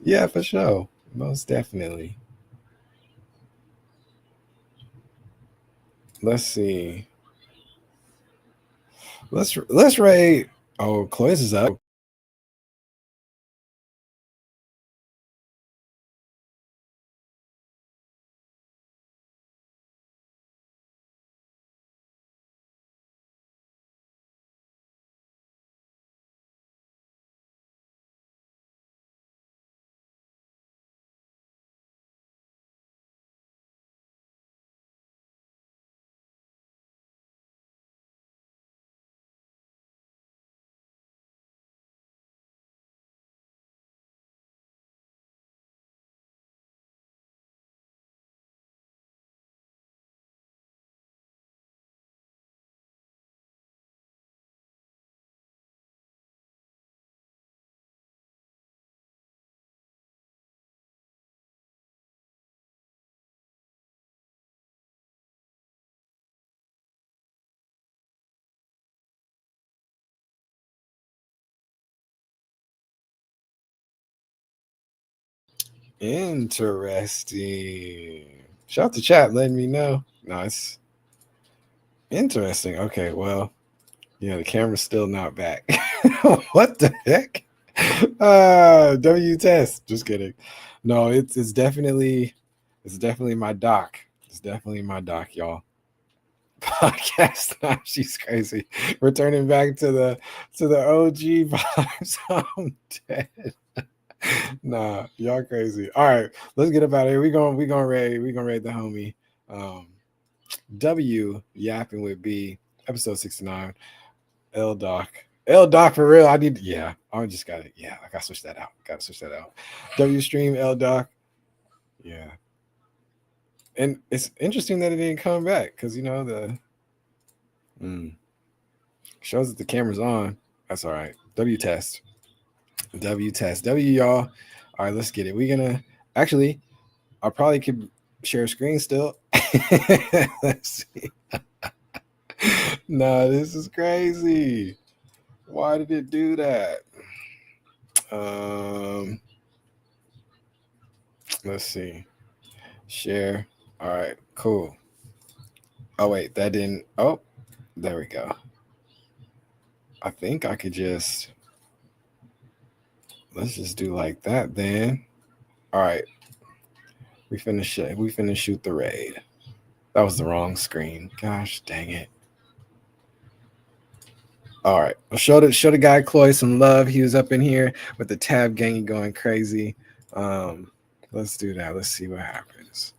Yeah, for sure. Most definitely. Let's see. Let's rate. Oh, Chloe's is up. Interesting. Shout out to chat letting me know. Nice. Interesting. Okay, well, yeah, the camera's still not back. What the heck? W test. Just kidding. No, it's definitely my doc. It's definitely my doc, y'all. Podcast. Nah, she's crazy. Returning back to the OG vibes. I'm dead. Nah, y'all crazy. All right, let's get up out of here. We gonna raid the homie. W Yappin with B, episode 69. L Doc for real. I need, yeah. I just got it. Yeah, I gotta switch that out. W stream L Doc. Yeah. And it's interesting that it didn't come back because you know the shows that the camera's on. That's all right. W test. W y'all. All right, let's get it. We're gonna actually I probably could share a screen still. Let's see. No, this is crazy. Why did it do that? Let's see. Share. All right, cool. Oh wait, that didn't. Oh, there we go. I think I could just. Let's just do like that then. All right. We finna shoot the raid. That was the wrong screen. Gosh dang it. All right. I'll show the guy Chloe some love. He was up in here with the tab gang going crazy. Let's do that. Let's see what happens.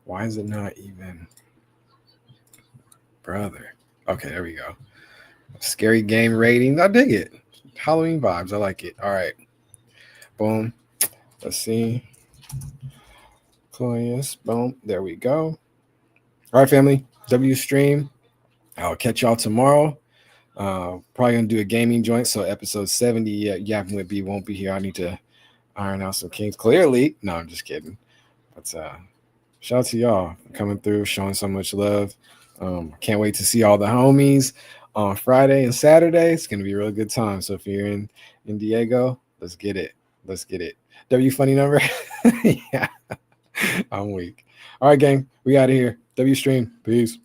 Why is it not even brother? Okay, there we go. Scary game rating. I dig it. Halloween vibes. I like it. All right. Boom. Let's see. Chloe's. Boom. There we go. All right, family. W stream. I'll catch y'all tomorrow. Probably gonna do a gaming joint. So episode 70, Yappin with B won't be here. I need to iron out some kinks. Clearly, no, I'm just kidding. But shout out to y'all for coming through, showing so much love. Can't wait to see all the homies on Friday and Saturday. It's gonna be a really good time. So if you're in Diego, let's get it. W funny number. Yeah, I'm weak. All right, gang, we out of here. W stream. Peace.